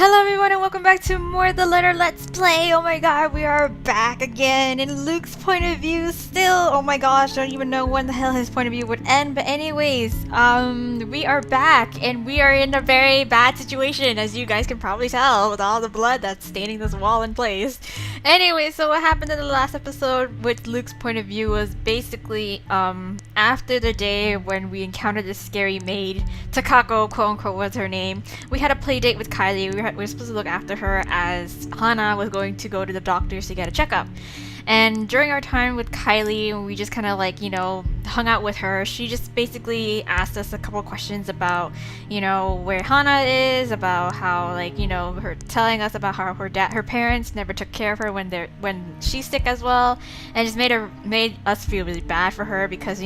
Hello everyone and welcome back to more The Letter Let's Play. Oh my god, we are back again in Luke's point of view still. Oh my gosh, I don't even know when the hell his point of view would end. But anyways, we are back and we are in a very bad situation, as you guys can probably tell with all the blood that's staining this wall in place. Anyway, so what happened in the last episode with Luke's point of view was basically, after the day when we encountered this scary maid, Takako, quote unquote, was her name, we had a play date with Kylie. We were supposed to look after her as Hana was going to go to the doctors to get a checkup. And during our time with Kylie, we just kind of hung out with her. She just basically asked us a couple questions about, where Hana is, about how, her telling us about how her parents never took care of her when she's sick as well, and just made us feel really bad for her because,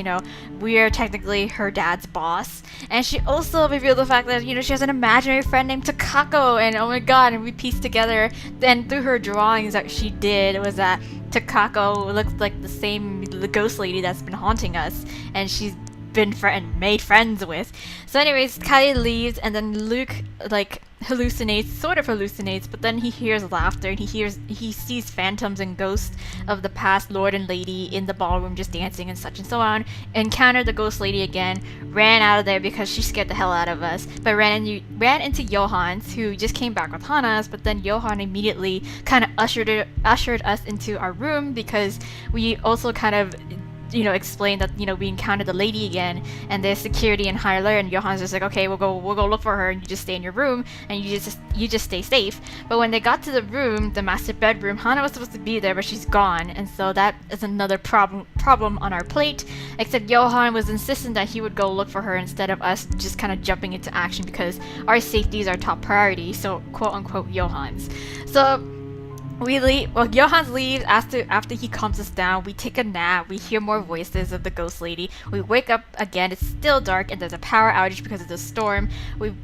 we are technically her dad's boss. And she also revealed the fact that, she has an imaginary friend named Takako, and oh my god, and we pieced together, then through her drawings that she did, was that Takako looks like the ghost lady that's been haunting us, and she's been made friends with. So anyways, Kylie leaves, and then Luke sort of hallucinates, but then he hears laughter, and he sees phantoms and ghosts of the past lord and lady in the ballroom just dancing and such and so on. Encountered the ghost lady again, ran out of there because she scared the hell out of us, but ran into Johan's, who just came back with Hana's, but then Johan immediately kind of ushered us into our room because we also kind of explained that we encountered the lady again and there's security and high alert, and Johan's just like, okay, we'll go look for her, and you just stay in your room and you just stay safe. But when they got to the room, the master bedroom, Hana was supposed to be there, but she's gone, and so that is another problem on our plate. Except Johan was insistent that he would go look for her instead of us just kind of jumping into action because our safety is our top priority. So quote unquote Johan's. So we leave. Well, Johan's leaves after he calms us down. We take a nap. We hear more voices of the ghost lady. We wake up again. It's still dark and there's a power outage because of the storm.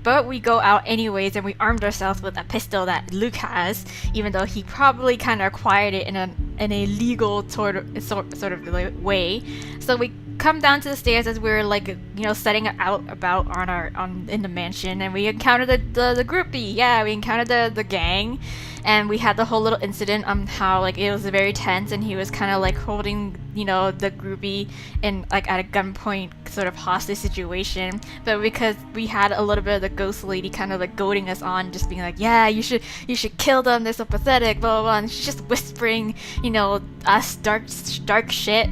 But we go out anyways, and we armed ourselves with a pistol that Luke has, even though he probably kind of acquired it in a legal sort of way. So we come down to the stairs as we're setting out in the mansion, and we encounter the groupie. Yeah, we encountered the gang, and we had the whole little incident on how it was very tense, and he was kind of holding the groupie in at a gunpoint sort of hostage situation. But because we had a little bit of the ghost lady kind of goading us on, just being yeah, you should kill them, they're so pathetic, blah blah blah, and she's just whispering us dark shit.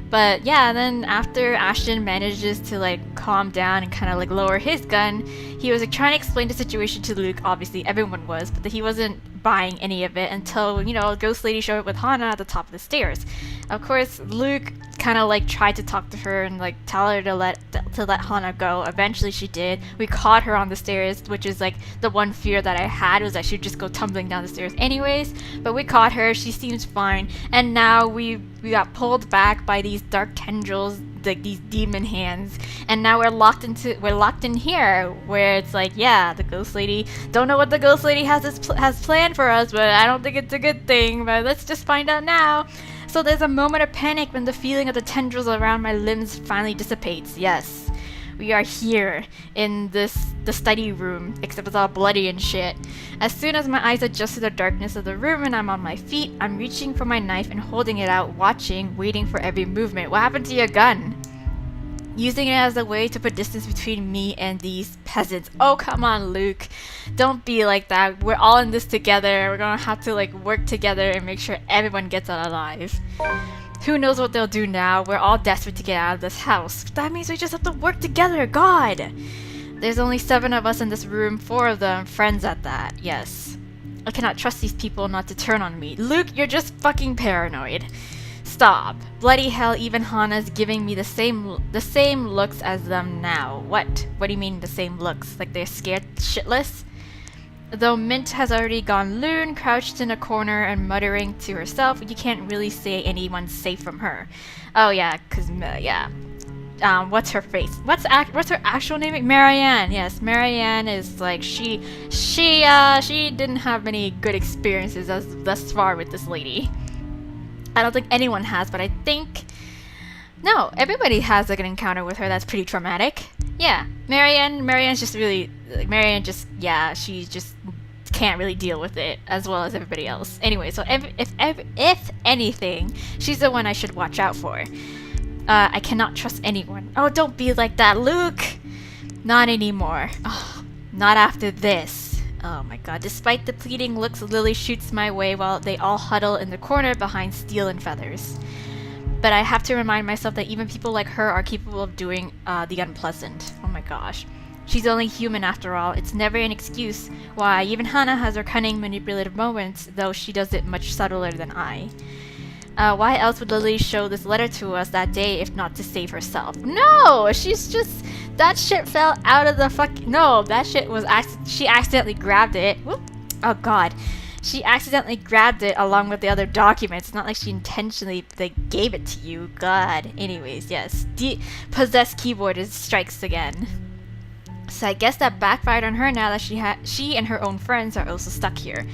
But yeah, then after Ashton manages to calm down and kind of lower his gun, he was trying to explain the situation to Luke. Obviously everyone was, but he wasn't buying any of it until Ghost Lady showed up with Hana at the top of the stairs. Of course, Luke kind of tried to talk to her and tell her to let Hana go. Eventually she did. We caught her on the stairs, which is the one fear that I had, was that she'd just go tumbling down the stairs anyways. But we caught her. She seems fine, and now we got pulled back by these dark tendrils, these demon hands, and now we're locked in here, where it's yeah, the ghost lady, don't know what the ghost lady has planned for us, but I don't think it's a good thing, but let's just find out now. So there's a moment of panic when the feeling of the tendrils around my limbs finally dissipates. Yes, we are here in the study room, except it's all bloody and shit. As soon as my eyes adjust to the darkness of the room and I'm on my feet, I'm reaching for my knife and holding it out, watching, waiting for every movement. What happened to your gun? Using it as a way to put distance between me and these peasants. Oh, come on, Luke. Don't be like that. We're all in this together. We're gonna have to work together and make sure everyone gets out alive. Who knows what they'll do now? We're all desperate to get out of this house. That means we just have to work together. God! There's only 7 of us in this room, 4 of them friends at that. Yes. I cannot trust these people not to turn on me. Luke, you're just fucking paranoid. Stop. Bloody hell, even Hana's giving me the same looks as them now. What? What do you mean the same looks? They're scared shitless? Though Mint has already gone loon, crouched in a corner and muttering to herself, you can't really say anyone's safe from her. Oh yeah, yeah. What's her face? What's her actual name? Marianne. Yes, Marianne is she didn't have many good experiences thus far with this lady. I don't think anyone has, but I think no, everybody has an encounter with her that's pretty traumatic. Yeah, Marianne's just really Marianne just, yeah, she's just can't really deal with it as well as everybody else. Anyway, so if anything, she's the one I should watch out for. I cannot trust anyone. Oh, don't be like that, Luke! Not anymore. Oh, not after this. Oh my god. Despite the pleading looks, Lily shoots my way while they all huddle in the corner behind Steel and Feathers. But I have to remind myself that even people like her are capable of doing the unpleasant. Oh my gosh. She's only human after all. It's never an excuse why even Hana has her cunning, manipulative moments, though she does it much subtler than I. Why else would Lily show this letter to us that day if not to save herself? No! She's just... That shit fell out of the No, that shit was... She accidentally grabbed it. Whoop. Oh god. She accidentally grabbed it along with the other documents. It's not like she intentionally gave it to you. God. Anyways, yes. Possessed keyboard strikes again. So I guess that backfired on her now that she and her own friends are also stuck here.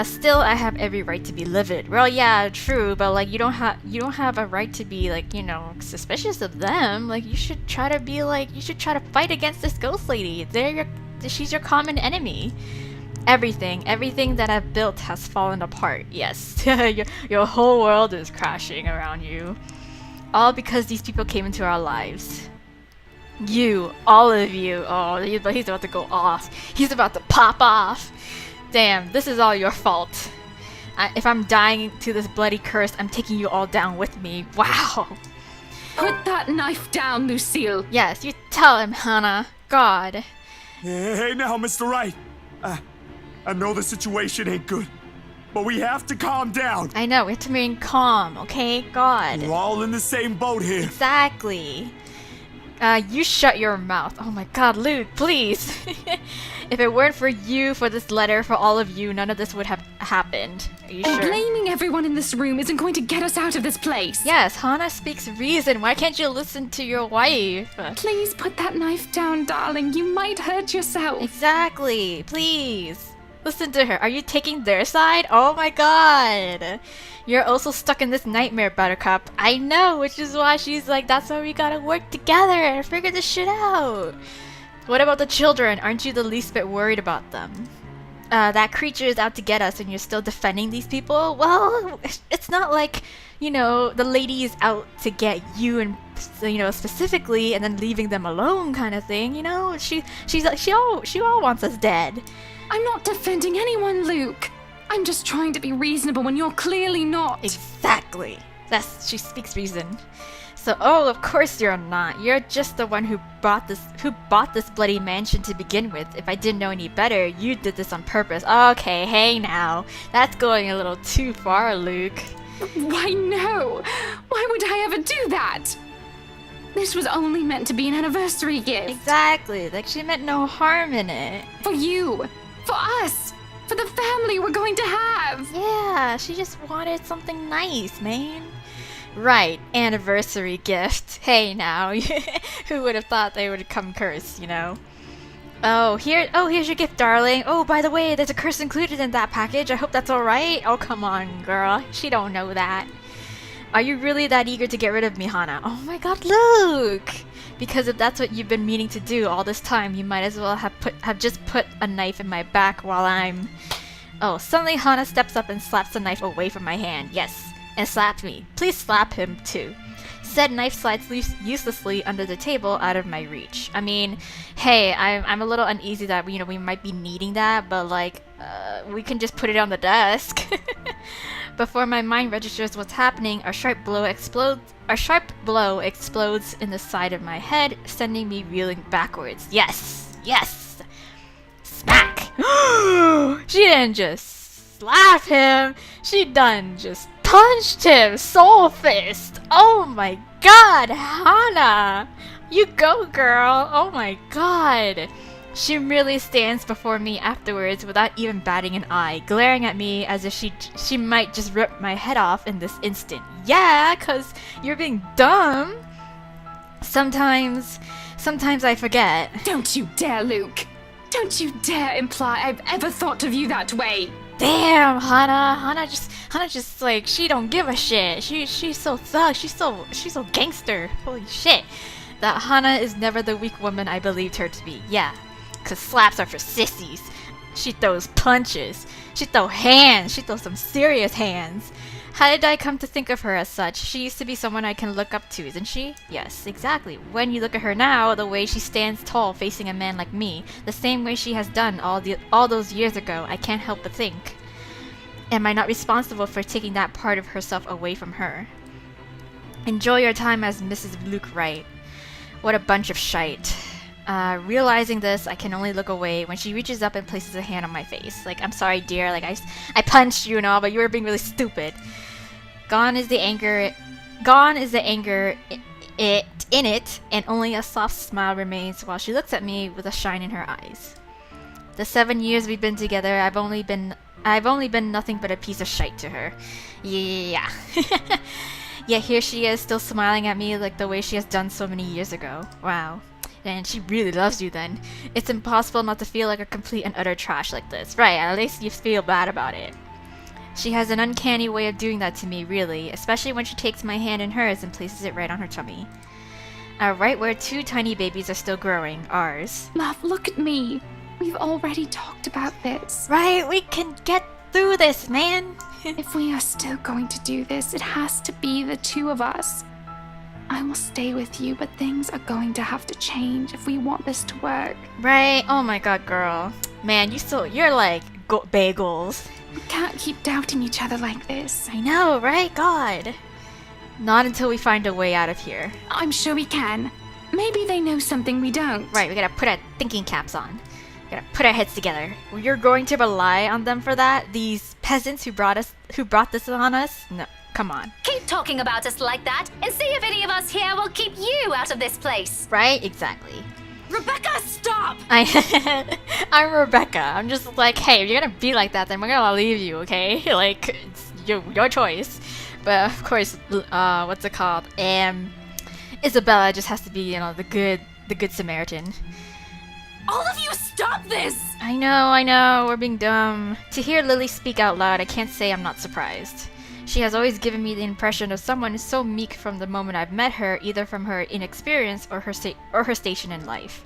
Still, I have every right to be livid. Well, yeah, true, but like you don't have a right to be like, you know, suspicious of them. Like you should try to fight against this ghost lady. She's your common enemy. Everything that I've built has fallen apart. Yes, your whole world is crashing around you, all because these people came into our lives. You, all of you. Oh, he's about to go off. He's about to pop off. Damn, this is all your fault. If I'm dying to this bloody curse, I'm taking you all down with me. Wow. Put that knife down, Lucille. Yes, you tell him, Hana. God. Hey now, Mr. Wright. I know the situation ain't good, but we have to calm down. I know, we have to remain calm, okay? God. We're all in the same boat here. Exactly. You shut your mouth. Oh my god, Luke, please. If it weren't for you, for this letter, for all of you, none of this would have happened. Are you sure? Blaming everyone in this room isn't going to get us out of this place. Yes, Hana speaks reason. Why can't you listen to your wife? Please put that knife down, darling. You might hurt yourself. Exactly. Please. Listen to her. Are you taking their side? Oh my god. You're also stuck in this nightmare, Buttercup. I know, which is why she's like, that's why we gotta work together and figure this shit out. What about the children? Aren't you the least bit worried about them? That creature is out to get us and you're still defending these people? Well, it's not like, you know, the lady is out to get you and, you know, specifically and then leaving them alone kind of thing, you know? She all wants us dead. I'm not defending anyone, Luke. I'm just trying to be reasonable when you're clearly not. Exactly. She speaks reason. So, oh, of course you're not. You're just the one who bought this bloody mansion to begin with. If I didn't know any better, you did this on purpose. Okay, hey now. That's going a little too far, Luke. Why no? Why would I ever do that? This was only meant to be an anniversary gift. Exactly. Like, she meant no harm in it. For you. For us. For the family we're going to have. Yeah, she just wanted something nice, man. Right, anniversary gift. Hey now, who would have thought they would come cursed, you know? Here's your gift, darling. Oh, by the way, there's a curse included in that package. I hope that's alright. Oh, come on, girl. She don't know that. Are you really that eager to get rid of me, Hana? Oh my god, Luke! Because if that's what you've been meaning to do all this time, you might as well have just put a knife in my back while I'm... Oh, suddenly Hana steps up and slaps the knife away from my hand. Yes, and slapped me. Please slap him, too. Said knife slides uselessly under the table out of my reach. I mean, hey, I'm a little uneasy that, you know, we might be needing that, but like, we can just put it on the desk. Before my mind registers what's happening, a sharp blow explodes in the side of my head, sending me reeling backwards. Yes! Yes! Smack! She didn't just slap him, she done just punched him! Soul fist! Oh my god, Hana! You go, girl! Oh my god! She merely stands before me afterwards without even batting an eye, glaring at me as if she might just rip my head off in this instant. Yeah, 'cause you're being dumb. Sometimes I forget. Don't you dare, Luke. Don't you dare imply I've ever thought of you that way. Damn, Hana. Hana just like, she don't give a shit. She's so thug. She's so gangster. Holy shit. That Hana is never the weak woman I believed her to be. Yeah. 'Cause slaps are for sissies. She throws punches. She throws hands. She throws some serious hands. How did I come to think of her as such? She used to be someone I can look up to, isn't she? Yes, exactly. When you look at her now, the way she stands tall facing a man like me, the same way she has done all those years ago, I can't help but think. Am I not responsible for taking that part of herself away from her? Enjoy your time as Mrs. Luke Wright. What a bunch of shite. Realizing this, I can only look away when she reaches up and places a hand on my face. Like, I'm sorry, dear. Like, I punched you and all, but you were being really stupid. Gone is the anger in it, and only a soft smile remains while she looks at me with a shine in her eyes. The 7 years we've been together, I've only been nothing but a piece of shite to her. Yeah. Yet here she is, still smiling at me like the way she has done so many years ago. Wow. And she really loves you then. It's impossible not to feel like a complete and utter trash like this. Right, at least you feel bad about it. She has an uncanny way of doing that to me, really, especially when she takes my hand in hers and places it right on her tummy. Right where 2 tiny babies are still growing, ours. Love, look at me. We've already talked about this. Right, we can get through this, man. If we are still going to do this, it has to be the 2 of us. I will stay with you, but things are going to have to change if we want this to work. Right? Oh my god, girl. Man, you're like bagels. We can't keep doubting each other like this. I know, right? God. Not until we find a way out of here. I'm sure we can. Maybe they know something we don't. Right, we gotta put our thinking caps on. We gotta put our heads together. You're going to rely on them for that? These peasants who brought this on us? No. Come on. Keep talking about us like that and see if any of us here will keep you out of this place. Right? Exactly. Rebecca, stop! I'm Rebecca. I'm just like, hey, if you're gonna be like that, then we're gonna leave you, okay? Like, it's your choice. But of course, what's it called? Isabella just has to be, the good Samaritan. All of you, stop this! I know, we're being dumb. To hear Lily speak out loud, I can't say I'm not surprised. She has always given me the impression of someone so meek from the moment I've met her, either from her inexperience or her station in life.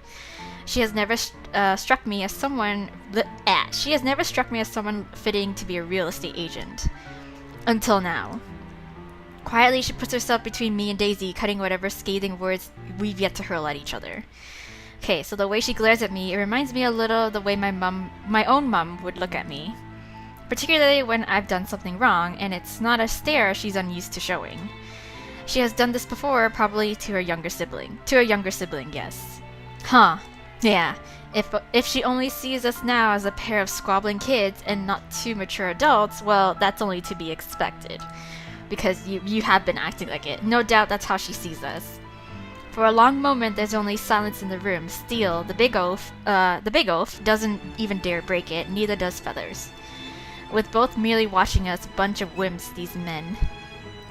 She has never struck me as someone fitting to be a real estate agent. Until now. Quietly, she puts herself between me and Daisy, cutting whatever scathing words we've yet to hurl at each other. Okay, so the way she glares at me, it reminds me a little of the way my own mum would look at me. Particularly when I've done something wrong, and it's not a stare she's unused to showing. She has done this before, probably to her younger sibling. Yes. Huh. Yeah. If she only sees us now as a pair of squabbling kids and not 2 mature adults, well, that's only to be expected. Because you have been acting like it. No doubt that's how she sees us. For a long moment, there's only silence in the room. Still, the big oaf doesn't even dare break it, neither does Feathers. With both merely watching us, bunch of wimps, these men.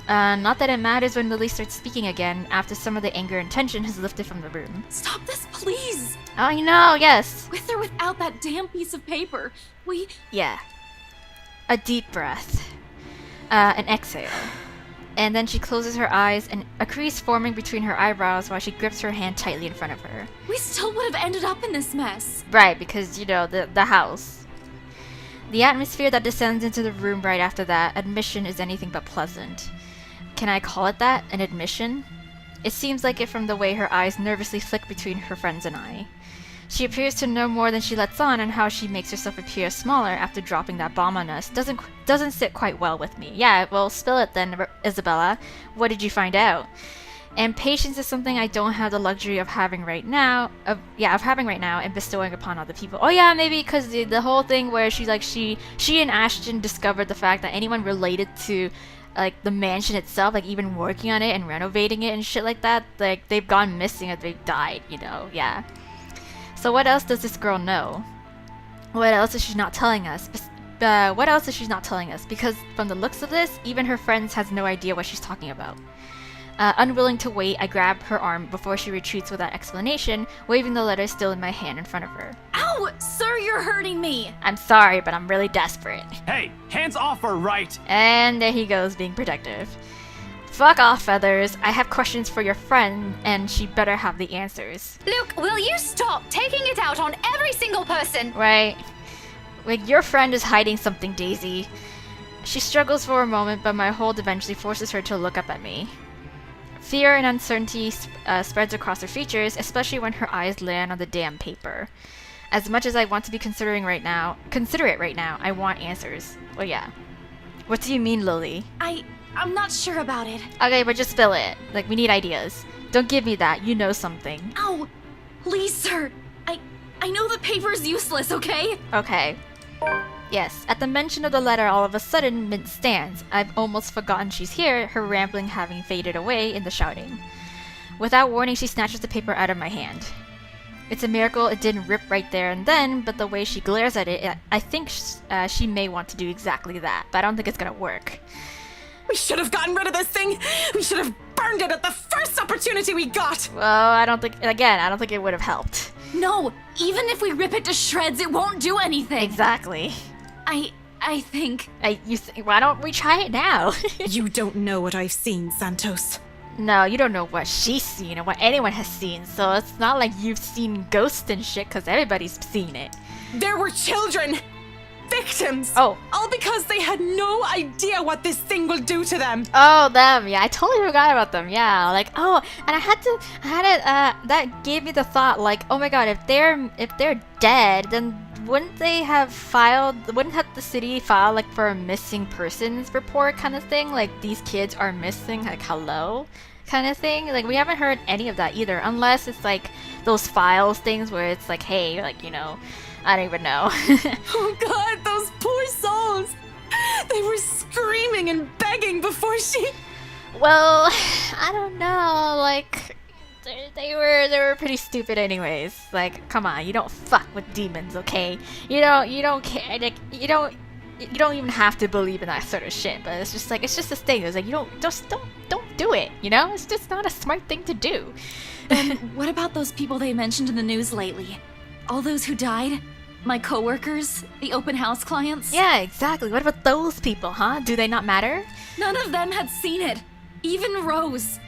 Not that it matters when Lily starts speaking again, after some of the anger and tension has lifted from the room. Stop this, please! I know, yes! With or without that damn piece of paper, Yeah. A deep breath. An exhale. And then she closes her eyes, and a crease forming between her eyebrows while she grips her hand tightly in front of her. We still would have ended up in this mess. Right, because, the house. The atmosphere that descends into the room right after that admission is anything but pleasant. Can I call it that? An admission? It seems like it from the way her eyes nervously flick between her friends and I. She appears to know more than she lets on, and how she makes herself appear smaller after dropping that bomb on us doesn't sit quite well with me. Yeah, well, spill it then, Isabella. What did you find out? And patience is something I don't have the luxury of having right now, and bestowing upon other people. Oh yeah, maybe because the whole thing where she and Ashton discovered the fact that anyone related to the mansion itself, even working on it and renovating it and shit like that, they've gone missing or they've died, yeah. So what else does this girl know? What else is she not telling us? Because from the looks of this, even her friends has no idea what she's talking about. Unwilling to wait, I grab her arm before she retreats without explanation, waving the letter still in my hand in front of her. Ow! Sir, you're hurting me! I'm sorry, but I'm really desperate. Hey, hands off her, right? And there he goes, being protective. Fuck off, Feathers. I have questions for your friend, and she better have the answers. Luke, will you stop taking it out on every single person? Right. Like, your friend is hiding something, Daisy. She struggles for a moment, but my hold eventually forces her to look up at me. Fear and uncertainty spreads across her features, especially when her eyes land on the damn paper. As much as I want to be considerate right now, I want answers. Well, yeah. What do you mean, Lily? I'm not sure about it. Okay, but just spill it. Like, we need ideas. Don't give me that. You know something. Ow! Please, sir. I know the paper's useless, okay? Okay. Yes, at the mention of the letter, all of a sudden, Mint stands. I've almost forgotten she's here, her rambling having faded away in the shouting. Without warning, she snatches the paper out of my hand. It's a miracle it didn't rip right there and then, but the way she glares at it, I think she may want to do exactly that, but I don't think it's gonna work. We should have gotten rid of this thing! We should have burned it at the first opportunity we got! Well, I don't think it would have helped. No, even if we rip it to shreds, it won't do anything. Exactly. I think... Why don't we try it now? You don't know what I've seen, Santos. No, you don't know what she's seen or what anyone has seen, so it's not like you've seen ghosts and shit, because everybody's seen it. There were children! Victims! Oh. All because they had no idea what this thing will do to them! Oh, them, yeah, I totally forgot about them, yeah, like, oh, and that gave me the thought, like, oh my god, if they're dead, then wouldn't the city file, like, for a missing persons report kind of thing, like, these kids are missing, like, hello? Kind of thing. Like, we haven't heard any of that either, unless it's like those files things where it's like, hey, like, you know, I don't even know. Oh god, those poor souls! They were screaming and begging before she... Well, I don't know, like, they were pretty stupid anyways. Like, come on, you don't fuck with demons, okay? You don't care, like, you don't even have to believe in that sort of shit, but it's just this thing. It's like, you don't do it, you know? It's just not a smart thing to do. Then what about those people they mentioned in the news lately? All those who died? My coworkers? The open house clients? Yeah, exactly. What about those people, huh? Do they not matter? None of them had seen it. Even Rose.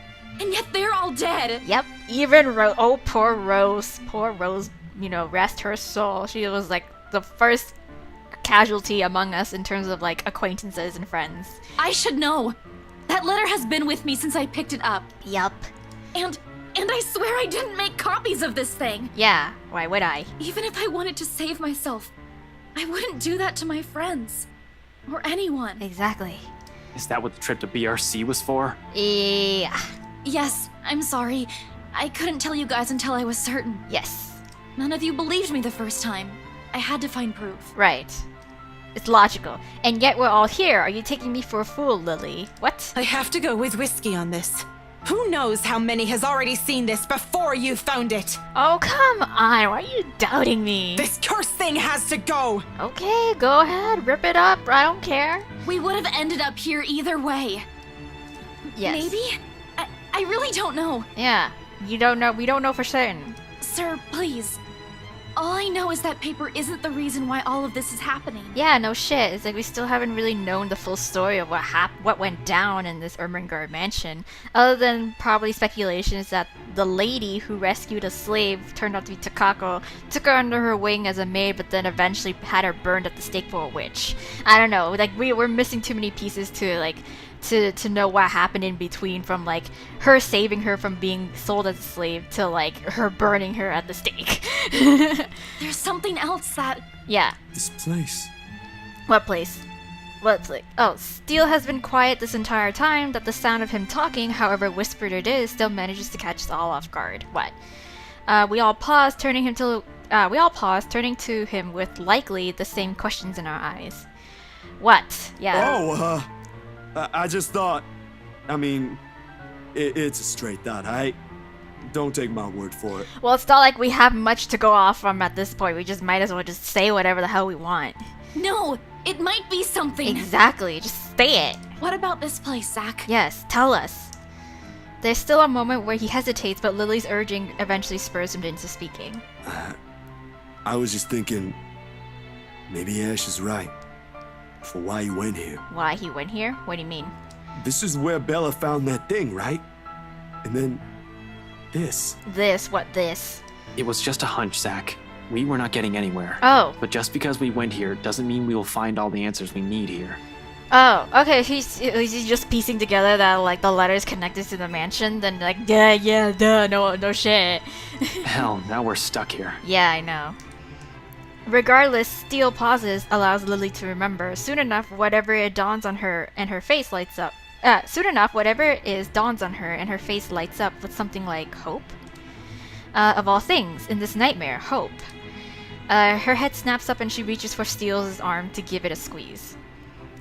And yet they're all dead. Yep, even Rose. Oh, poor Rose. Poor Rose, you know, rest her soul. She was like the first casualty among us in terms of like acquaintances and friends. I should know. That letter has been with me since I picked it up. Yup. And I swear I didn't make copies of this thing. Yeah, why would I? Even if I wanted to save myself, I wouldn't do that to my friends. Or anyone. Exactly. Is that what the trip to BRC was for? Yeah. Yes, I'm sorry. I couldn't tell you guys until I was certain. Yes. None of you believed me the first time. I had to find proof. Right. It's logical. And yet we're all here. Are you taking me for a fool, Lily? What? I have to go with whiskey on this. Who knows how many has already seen this before you found it? Oh, come on. Why are you doubting me? This cursed thing has to go! Okay, go ahead. Rip it up. I don't care. We would have ended up here either way. Yes. Maybe? I really don't know. Yeah. You don't know. We don't know for certain. Sir, please. All I know is that paper isn't the reason why all of this is happening. Yeah, no shit. It's like we still haven't really known the full story of what went down in this Ermengarde mansion, other than probably speculations that the lady who rescued a slave turned out to be Takako, took her under her wing as a maid, but then eventually had her burned at the stake for a witch. I don't know. Like we're missing too many pieces to like to know what happened in between, from like her saving her from being sold as a slave to like her burning her at the stake. There's something else that... Yeah. This place. What place? What place? Oh, Steele has been quiet this entire time, that the sound of him talking, however whispered it is, still manages to catch us all off guard. What? We all pause, turning to him with likely the same questions in our eyes. What? Yeah. Oh, I just thought, I mean, it's a straight thought, alright? Don't take my word for it. Well, it's not like we have much to go off from at this point. We just might as well just say whatever the hell we want. No, it might be something. Exactly, just say it. What about this place, Zach? Yes, tell us. There's still a moment where he hesitates, but Lily's urging eventually spurs him into speaking. I was just thinking, maybe Ash is right. For why he went here. Why he went here? What do you mean? This is where Bella found that thing, right? And then this. This? What this? It was just a hunch, Zach. We were not getting anywhere. Oh. But just because we went here doesn't mean we will find all the answers we need here. Oh, okay, he's just piecing together that, like, the letters connected to the mansion, then, like, yeah, duh, no shit. Hell, now we're stuck here. Yeah, I know. Regardless, Steele pauses, allows Lily to remember. Soon enough, whatever it dawns on her and her face lights up. Soon enough, whatever it is dawns on her and her face lights up with something like hope. Of all things, in this nightmare, hope. Her head snaps up and she reaches for Steele's arm to give it a squeeze.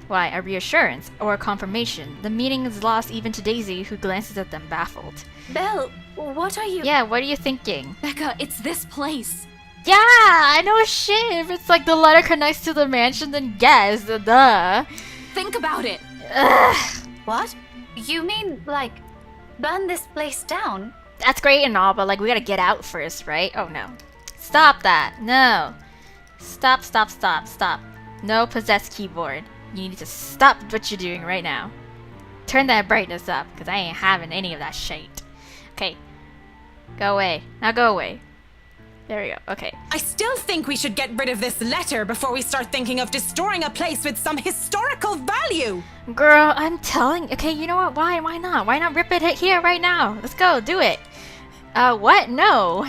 Why, a reassurance, or a confirmation. The meaning is lost even to Daisy, who glances at them baffled. Belle, what are you? Yeah, what are you thinking? Becca, it's this place. Yeah, I know shit. If it's like the letter connects to the mansion, then yes, duh. Think about it. Ugh. What? You mean, like, burn this place down? That's great and all, but like we gotta get out first, right? Oh no. Stop that. No. Stop. No possessed keyboard. You need to stop what you're doing right now. Turn that brightness up, because I ain't having any of that shit. Okay. Go away. Now go away. There we go. Okay. I still think we should get rid of this letter before we start thinking of destroying a place with some historical value. Girl, I'm telling... Okay, you know what? Why not? Why not rip it here right now? Let's go. Do it. What? No.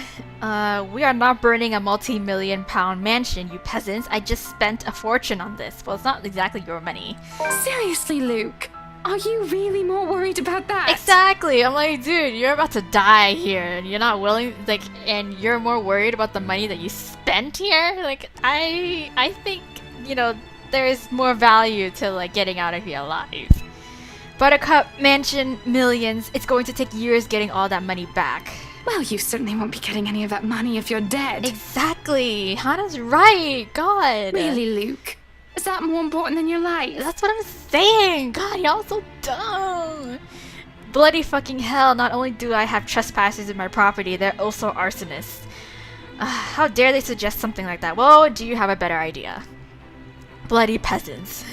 We are not burning a multi-million-pound mansion, you peasants. I just spent a fortune on this. Well, it's not exactly your money. Seriously, Luke? Are you really more worried about that? Exactly. I'm like, dude, you're about to die here, and you're not willing, like, and you're more worried about the money that you spent here? Like, I think, you know, there's more value to, like, getting out of here alive. Buttercup, mansion, millions. It's going to take years getting all that money back. Well, you certainly won't be getting any of that money if you're dead. Exactly. Hannah's right. God. Really, Luke? Is that more important than your life? That's what I'm saying. God, y'all so dumb. Bloody fucking hell. Not only do I have trespassers in my property, they're also arsonists. How dare they suggest something like that? Well, do you have a better idea? Bloody peasants.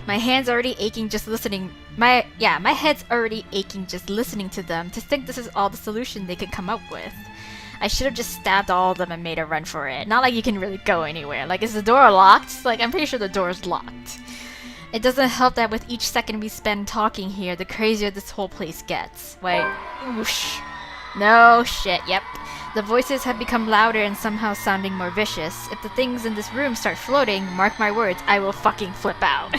My hand's already aching just listening. My head's already aching just listening to them. To think this is all the solution they could come up with. I should have just stabbed all of them and made a run for it. Not like you can really go anywhere. Like, is the door locked? Like, I'm pretty sure the door is locked. It doesn't help that with each second we spend talking here, the crazier this whole place gets. Wait. Whoosh. No shit. Yep. The voices have become louder and somehow sounding more vicious. If the things in this room start floating, mark my words, I will fucking flip out.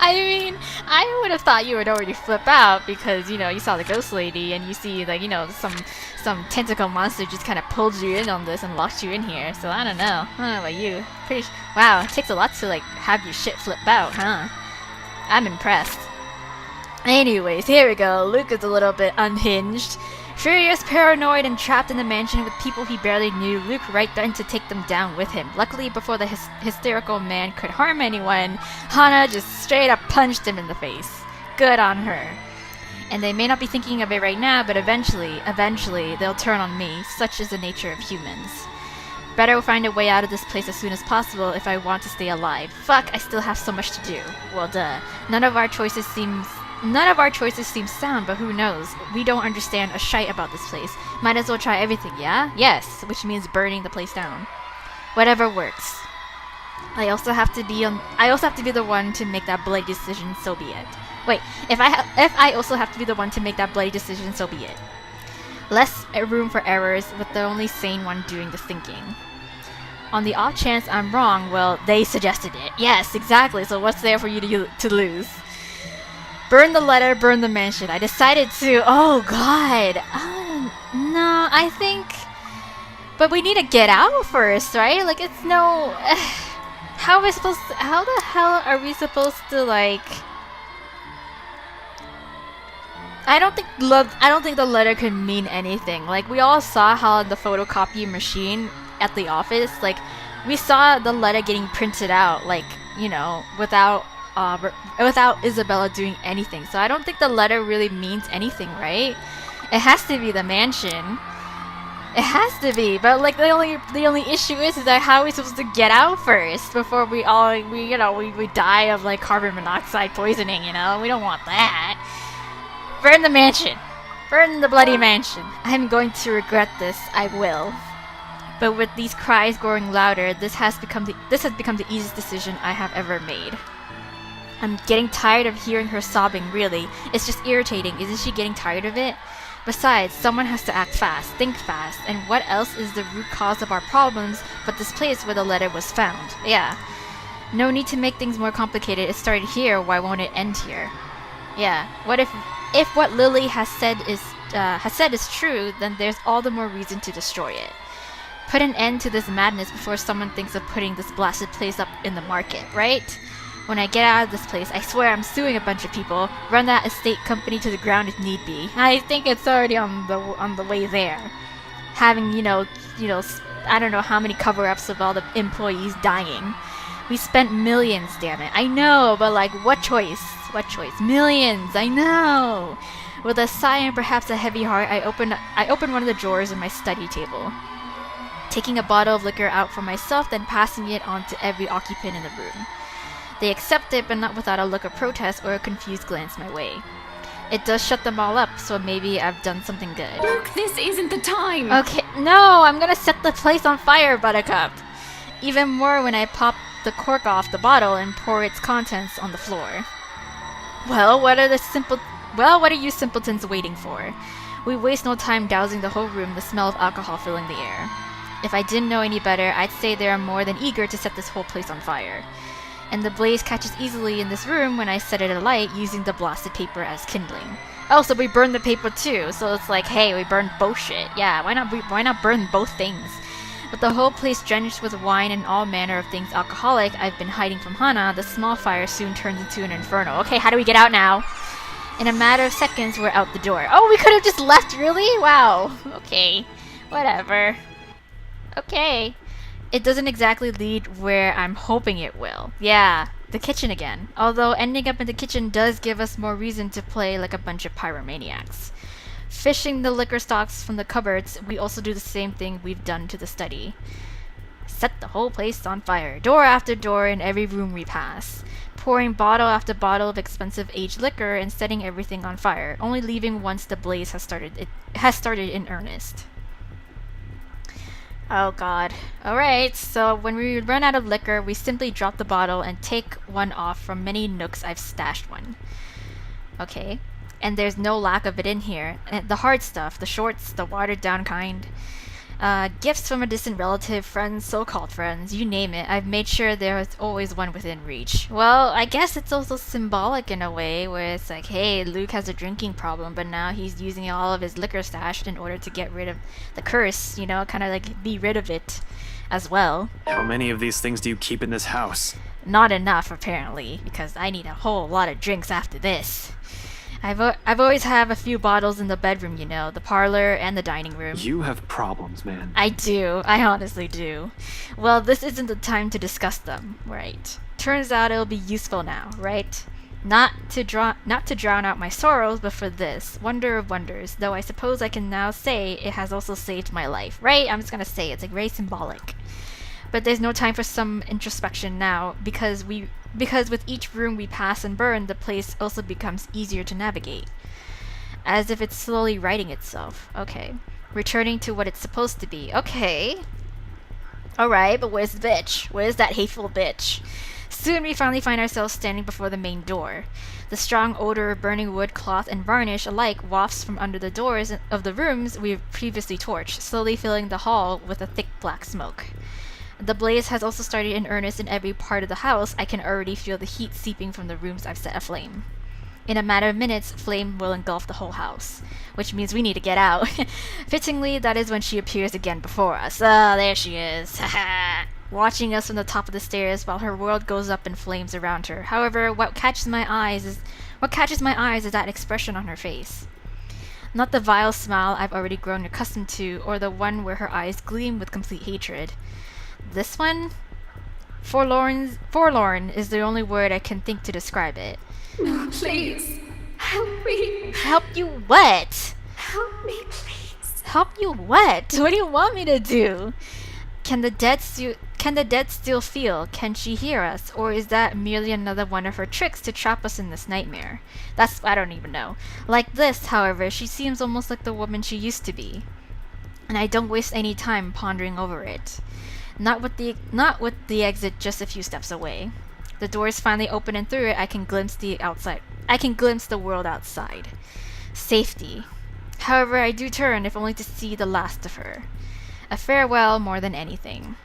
I mean, I would have thought you would already flip out because, you know, you saw the ghost lady and you see, like, you know, some tentacle monster just kind of pulled you in on this and locked you in here. So I don't know. I don't know about you. Wow, it takes a lot to, like, have your shit flip out, huh? I'm impressed. Anyways, here we go. Luke is a little bit unhinged. Furious, paranoid, and trapped in the mansion with people he barely knew, Luke right then to take them down with him. Luckily, before the hysterical man could harm anyone, Hana just straight up punched him in the face. Good on her. And they may not be thinking of it right now, but eventually, they'll turn on me. Such is the nature of humans. Better find a way out of this place as soon as possible if I want to stay alive. Fuck, I still have so much to do. Well, duh. None of our choices seem sound, but who knows? We don't understand a shite about this place. Might as well try everything, yeah? Yes, which means burning the place down. Whatever works. I also have to be the one to make that bloody decision, so be it. Wait, if I also have to be the one to make that bloody decision, so be it. Less room for errors, with the only sane one doing the thinking. On the off chance I'm wrong, well, they suggested it. Yes, exactly, so what's there for you to lose? Burn the letter, burn the mansion. I decided to. Oh god. No, I think. But we need to get out first, right? Like, it's no. How are we supposed to? How the hell are we supposed to, like? I don't think the letter could mean anything. Like, we all saw how the photocopy machine at the office, like, we saw the letter getting printed out, like, you know, without Isabella doing anything. So I don't think the letter really means anything, right? It has to be the mansion. It has to be, but like the only issue is that how are we supposed to get out first before we die of like carbon monoxide poisoning, you know? We don't want that. Burn the mansion. Burn the bloody mansion. I'm going to regret this. I will. But with these cries growing louder, this has become the easiest decision I have ever made. I'm getting tired of hearing her sobbing, really. It's just irritating. Isn't she getting tired of it? Besides, someone has to act fast, think fast, and what else is the root cause of our problems but this place where the letter was found? Yeah. No need to make things more complicated. It started here, why won't it end here? Yeah. What if what Lily has said is true, then there's all the more reason to destroy it. Put an end to this madness before someone thinks of putting this blasted place up in the market, right? When I get out of this place, I swear I'm suing a bunch of people, run that estate company to the ground if need be. I think it's already on the way there. Having, you know, I don't know how many cover-ups of all the employees dying. We spent millions, damn it. I know, but like, what choice? What choice? Millions, I know! With a sigh and perhaps a heavy heart, I opened one of the drawers in my study table, taking a bottle of liquor out for myself, then passing it on to every occupant in the room. They accept it, but not without a look of protest or a confused glance my way. It does shut them all up, so maybe I've done something good. Look, this isn't the time! Okay, no! I'm gonna set the place on fire, Buttercup! Even more when I pop the cork off the bottle and pour its contents on the floor. Well, what are you simpletons waiting for? We waste no time dousing the whole room, the smell of alcohol filling the air. If I didn't know any better, I'd say they are more than eager to set this whole place on fire. And the blaze catches easily in this room when I set it alight using the blasted paper as kindling. Oh, so we burned the paper too, so it's like, hey, we burned both shit. Yeah, why not burn both things? With the whole place drenched with wine and all manner of things alcoholic I've been hiding from Hana, the small fire soon turns into an inferno. Okay, how do we get out now? In a matter of seconds, we're out the door. Oh, we could have just left, really? Wow. Okay. Whatever. Okay. It doesn't exactly lead where I'm hoping it will. Yeah, the kitchen again. Although ending up in the kitchen does give us more reason to play like a bunch of pyromaniacs. Fishing the liquor stocks from the cupboards, we also do the same thing we've done to the study. Set the whole place on fire, door after door in every room we pass. Pouring bottle after bottle of expensive aged liquor and setting everything on fire, only leaving once the blaze has started in earnest. Oh god. Alright, so when we run out of liquor, we simply drop the bottle and take one off from many nooks I've stashed one. Okay. And there's no lack of it in here. And the hard stuff, the shorts, the watered down kind. Gifts from a distant relative, friends, so-called friends, you name it. I've made sure there's always one within reach. Well, I guess it's also symbolic in a way, where it's like, hey, Luke has a drinking problem, but now he's using all of his liquor stash in order to get rid of the curse, you know, kind of like be rid of it as well. How many of these things do you keep in this house? Not enough, apparently, because I need a whole lot of drinks after this. I've always have a few bottles in the bedroom, you know, the parlor and the dining room. You have problems, man. I do. I honestly do. Well, this isn't the time to discuss them, right? Turns out it'll be useful now, right? Not to drown out my sorrows, but for this wonder of wonders. Though I suppose I can now say it has also saved my life, right? I'm just gonna say it's like very symbolic. But there's no time for some introspection now, because with each room we pass and burn, the place also becomes easier to navigate. As if it's slowly righting itself. Okay. Returning to what it's supposed to be. Okay. Alright, but where's the bitch? Where's that hateful bitch? Soon we finally find ourselves standing before the main door. The strong odor of burning wood, cloth, and varnish alike wafts from under the doors of the rooms we've previously torched, slowly filling the hall with a thick black smoke. The blaze has also started in earnest in every part of the house. I can already feel the heat seeping from the rooms I've set aflame. In a matter of minutes, flame will engulf the whole house, which means we need to get out. Fittingly, that is when she appears again before us. Ah, there she is. Watching us from the top of the stairs while her world goes up in flames around her. However, what catches my eyes is that expression on her face. Not the vile smile I've already grown accustomed to, or the one where her eyes gleam with complete hatred. This one? Forlorn is the only word I can think to describe it. No, please. Help me. Help you what? Help me, please. Help you what? What do you want me to do? Can the dead still feel? Can she hear us? Or is that merely another one of her tricks to trap us in this nightmare? I don't even know. Like this, however, she seems almost like the woman she used to be. and I don't waste any time pondering over it. Not with the exit just a few steps away. The doors finally open, and through it I can glimpse the outside. I can glimpse the world outside. Safety. However, I do turn, if only to see the last of her. A farewell more than anything.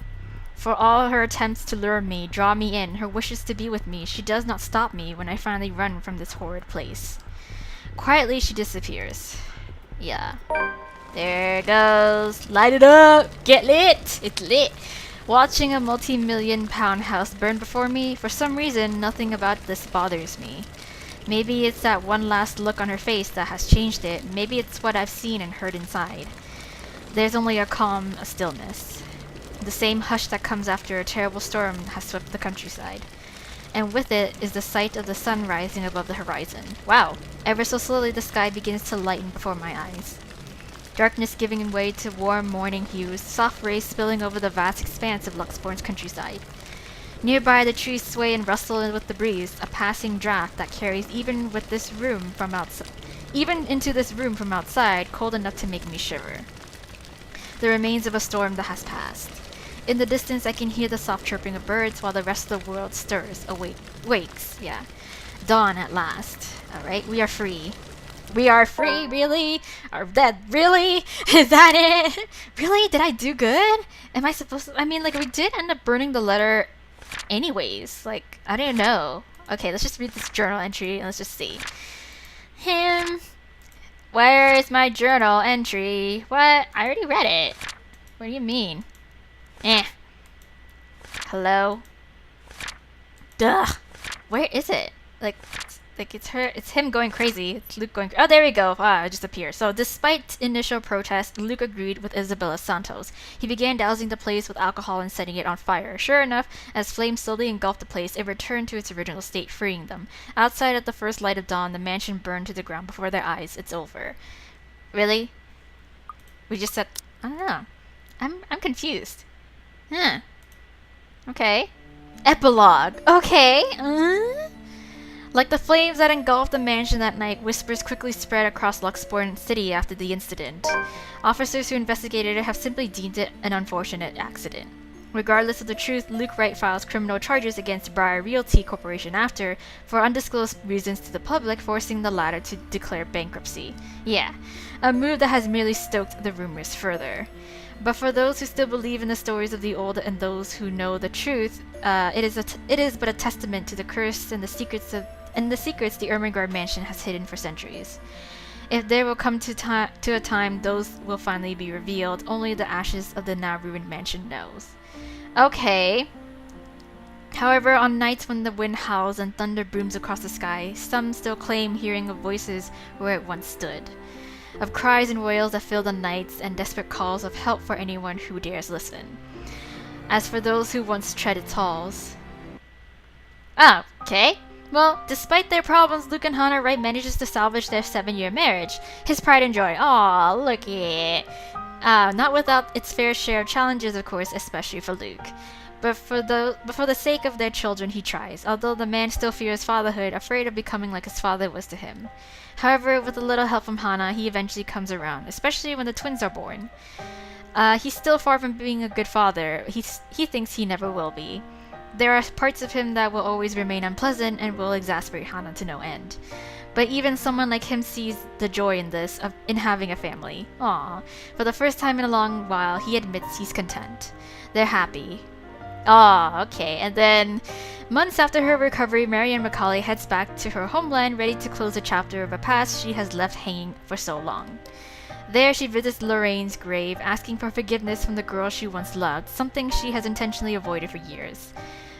For all her attempts to lure me, draw me in, her wishes to be with me, she does not stop me when I finally run from this horrid place. Quietly, she disappears. Yeah. There it goes. Light it up! Get lit! It's lit! Watching a multi-million-pound house burn before me, for some reason, nothing about this bothers me. Maybe it's that one last look on her face that has changed it. Maybe it's what I've seen and heard inside. There's only a calm, a stillness. The same hush that comes after a terrible storm has swept the countryside. And with it is the sight of the sun rising above the horizon. Wow! Ever so slowly the sky begins to lighten before my eyes. Darkness giving way to warm morning hues, soft rays spilling over the vast expanse of Luxborn's countryside. Nearby, the trees sway and rustle with the breeze, a passing draft that carries even into this room from outside, cold enough to make me shiver. The remains of a storm that has passed. In the distance, I can hear the soft chirping of birds while the rest of the world stirs, wakes. Yeah, dawn at last. All right, we are free. We are free, really? Are that really? Is that it? Really? Did I do good? Am I supposed to? I mean, like, we did end up burning the letter anyways. Like, I don't know. Okay, let's just read this journal entry and let's just see. Where is my journal entry? What? I already read it. What do you mean? Hello? Duh. Where is it? Like it's him going crazy. It's Luke going. Oh, there we go. It just appeared. So, despite initial protest, Luke agreed with Isabella Santos. He began dousing the place with alcohol and setting it on fire. Sure enough, as flames slowly engulfed the place, it returned to its original state, freeing them. Outside at the first light of dawn, the mansion burned to the ground before their eyes. It's over. Really? We just said. I don't know. I'm confused. Huh. Okay. Epilogue. Okay. Like the flames that engulfed the mansion that night, whispers quickly spread across Luxborn City after the incident. Officers who investigated it have simply deemed it an unfortunate accident. Regardless of the truth, Luke Wright files criminal charges against Briar Realty Corporation after, for undisclosed reasons to the public, forcing the latter to declare bankruptcy. Yeah, a move that has merely stoked the rumors further. But for those who still believe in the stories of the old and those who know the truth, it is but a testament to the curse and the secrets the Ermengarde mansion has hidden for centuries. If there will come to a time those will finally be revealed, only the ashes of the now ruined mansion knows. Okay. However, on nights when the wind howls and thunder booms across the sky, some still claim hearing of voices where it once stood. Of cries and wails that fill the nights and desperate calls of help for anyone who dares listen. As for those who once tread its halls... Oh, okay. Well, despite their problems, Luke and Hannah Wright manages to salvage their 7-year marriage. His pride and joy. Aw, look at it. Not without its fair share of challenges, of course, especially for Luke. But for the sake of their children, he tries, although the man still fears fatherhood, afraid of becoming like his father was to him. However, with a little help from Hannah, he eventually comes around, especially when the twins are born. He's still far from being a good father. He thinks he never will be. There are parts of him that will always remain unpleasant and will exasperate Hannah to no end. But even someone like him sees the joy in this, in having a family. Aww. For the first time in a long while, he admits he's content. They're happy. Aw, okay. And then, months after her recovery, Marianne Macaulay heads back to her homeland, ready to close a chapter of a past she has left hanging for so long. There, she visits Lorraine's grave, asking for forgiveness from the girl she once loved, something she has intentionally avoided for years.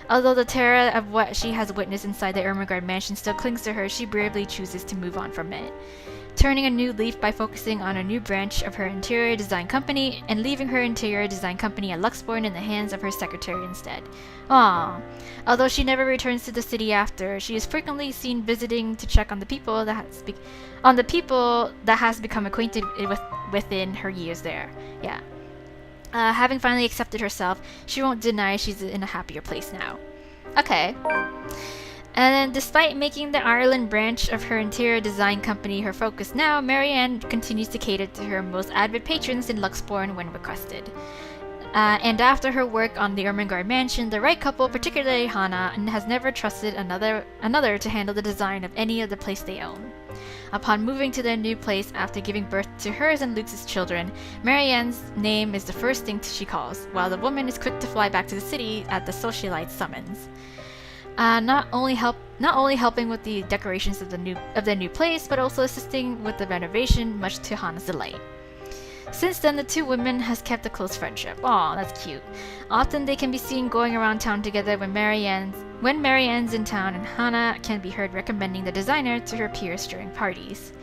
Although the terror of what she has witnessed inside the Ermengarde mansion still clings to her, she bravely chooses to move on from it. Turning a new leaf by focusing on a new branch of her interior design company and leaving her interior design company at Luxborn in the hands of her secretary instead. Aww. Although she never returns to the city after, she is frequently seen visiting to check on the people that has become acquainted within her years there. Yeah. Having finally accepted herself, she won't deny she's in a happier place now. Okay. And then, despite making the Ireland branch of her interior design company her focus now, Marianne continues to cater to her most avid patrons in Luxbourne when requested. And after her work on the Ermengarde mansion, the right couple, particularly Hannah, has never trusted another to handle the design of any of the place they own. Upon moving to their new place after giving birth to hers and Luke's children, Marianne's name is the first thing she calls, while the woman is quick to fly back to the city at the socialite summons. Not only helping with the decorations of their new place, but also assisting with the renovation, much to Hannah's delight. Since then, the two women has kept a close friendship. Aw, that's cute. Often they can be seen going around town together when Marianne's in town, and Hannah can be heard recommending the designer to her peers during parties.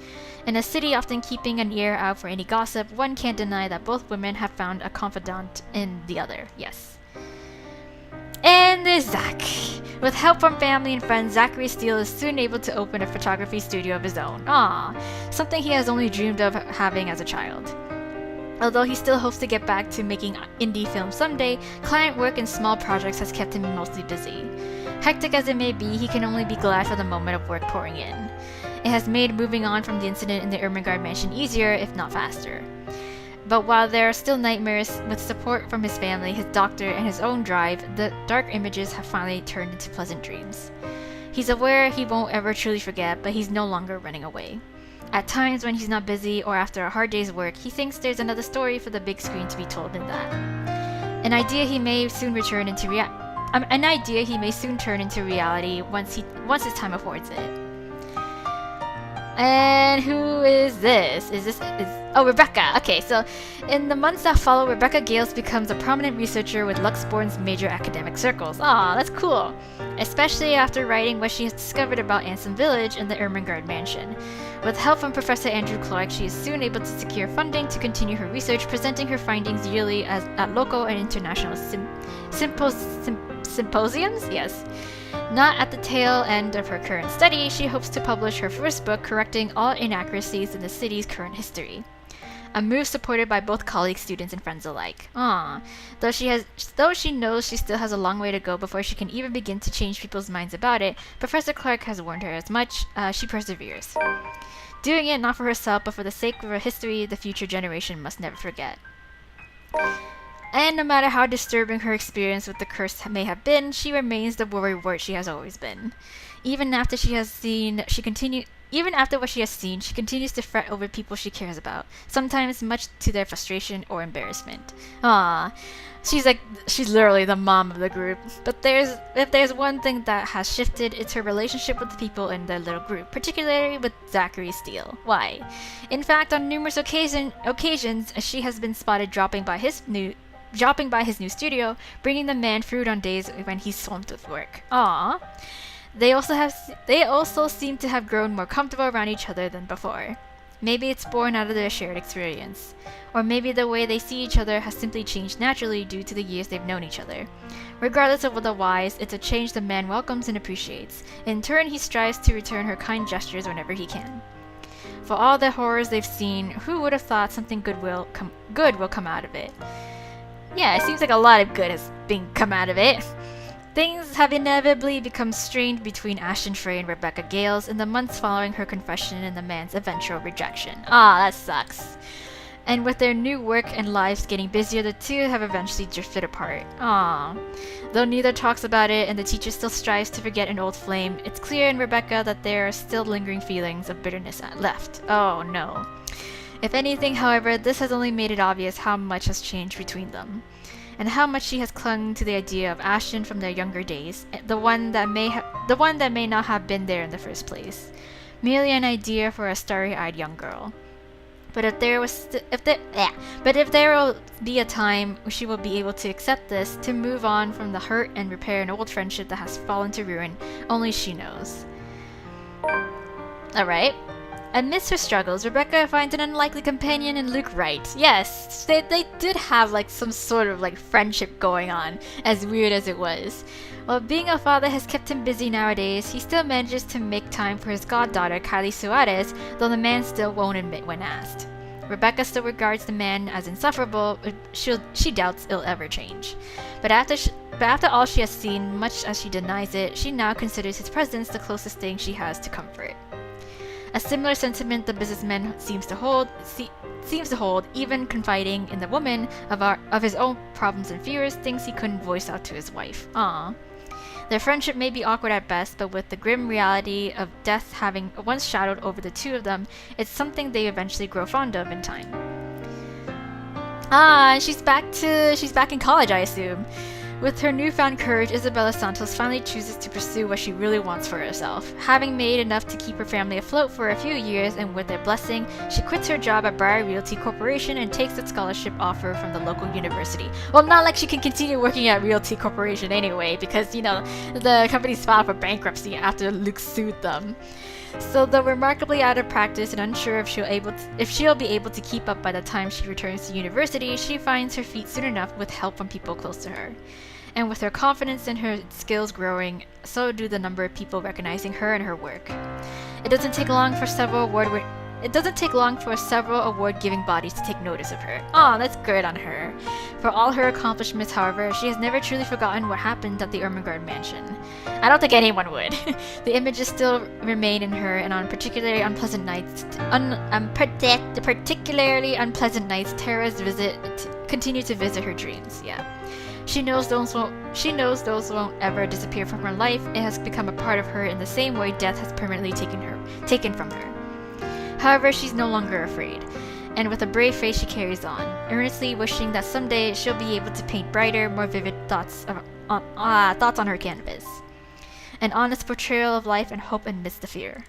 In a city often keeping an ear out for any gossip, one can't deny that both women have found a confidant in the other. Yes. And there's Zach. With help from family and friends, Zachary Steele is soon able to open a photography studio of his own. Aww, something he has only dreamed of having as a child. Although he still hopes to get back to making indie films someday, client work and small projects has kept him mostly busy. Hectic as it may be, he can only be glad for the moment of work pouring in. It has made moving on from the incident in the Ermengarde mansion easier, if not faster. But while there are still nightmares, with support from his family, his doctor, and his own drive, the dark images have finally turned into pleasant dreams. He's aware he won't ever truly forget, but he's no longer running away. At times when he's not busy or after a hard day's work, he thinks there's another story for the big screen to be told in that. An idea he may soon turn into reality once his time affords it. And who is this? Rebecca. Okay, so in the months that follow, Rebecca Gales becomes a prominent researcher with Luxbourne's major academic circles. Aw, that's cool. Especially after writing what she has discovered about Anson Village and the Ermengarde mansion. With help from Professor Andrew Clark, she is soon able to secure funding to continue her research, presenting her findings yearly at local and international symposiums? Yes. Not at the tail end of her current study, she hopes to publish her first book correcting all inaccuracies in the city's current history. A move supported by both colleagues, students, and friends alike. Aww. Though she knows she still has a long way to go before she can even begin to change people's minds about it, Professor Clark has warned her as much. She perseveres. Doing it not for herself, but for the sake of her history the future generation must never forget. And no matter how disturbing her experience with the curse may have been, she remains the worrywart she has always been. Even after what she has seen, she continues to fret over people she cares about, sometimes much to their frustration or embarrassment. She's literally the mom of the group. But if there's one thing that has shifted, it's her relationship with the people in their little group, particularly with Zachary Steele. Why? In fact, on numerous occasions, she has been spotted dropping by his new studio, bringing the man fruit on days when he's swamped with work. Aww. They also seem to have grown more comfortable around each other than before. Maybe it's born out of their shared experience. Or maybe the way they see each other has simply changed naturally due to the years they've known each other. Regardless of the whys, it's a change the man welcomes and appreciates. In turn, he strives to return her kind gestures whenever he can. For all the horrors they've seen, who would have thought something good will come out of it? Yeah, it seems like a lot of good has come out of it. Things have inevitably become strained between Ashton Frey and Rebecca Gales in the months following her confession and the man's eventual rejection. That sucks. And with their new work and lives getting busier, the two have eventually drifted apart. Though neither talks about it and the teacher still strives to forget an old flame, it's clear in Rebecca that there are still lingering feelings of bitterness left. Oh no. If anything, however, this has only made it obvious how much has changed between them, and how much she has clung to the idea of Ashton from their younger days, the one that may not have been there in the first place, merely an idea for a starry-eyed young girl. But if there will be a time she will be able to accept this, to move on from the hurt and repair an old friendship that has fallen to ruin, only she knows. Alright. Amidst her struggles, Rebecca finds an unlikely companion in Luke Wright. Yes, they did have some sort of friendship going on, as weird as it was. While being a father has kept him busy nowadays, he still manages to make time for his goddaughter, Kylie Suarez, though the man still won't admit when asked. Rebecca still regards the man as insufferable, but she doubts it'll ever change. But after all she has seen, much as she denies it, she now considers his presence the closest thing she has to comfort. A similar sentiment the businessman seems to hold, even confiding in the woman of his own problems and fears, things he couldn't voice out to his wife. Aww. Their friendship may be awkward at best, but with the grim reality of death having once shadowed over the two of them, it's something they eventually grow fond of in time. And she's back in college, I assume. With her newfound courage, Isabella Santos finally chooses to pursue what she really wants for herself. Having made enough to keep her family afloat for a few years, and with their blessing, she quits her job at Briar Realty Corporation and takes a scholarship offer from the local university. Well, not like she can continue working at Realty Corporation anyway, because, the company's filed for bankruptcy after Luke sued them. So, though remarkably out of practice and unsure if she'll be able to keep up by the time she returns to university, she finds her feet soon enough with help from people close to her. And with her confidence in her skills growing, so do the number of people recognizing her and her work. It doesn't take long for several award-giving bodies to take notice of her. Aw, that's good on her. For all her accomplishments, however, she has never truly forgotten what happened at the Ermengarde mansion. I don't think anyone would. The images still remain in her, and on particularly unpleasant nights, Tara's continue to visit her dreams. Yeah. She knows those won't ever disappear from her life. It has become a part of her in the same way death has permanently taken from her. However, she's no longer afraid, and with a brave face she carries on, earnestly wishing that someday she'll be able to paint brighter, more vivid thoughts on her canvas. An honest portrayal of life and hope amidst the fear.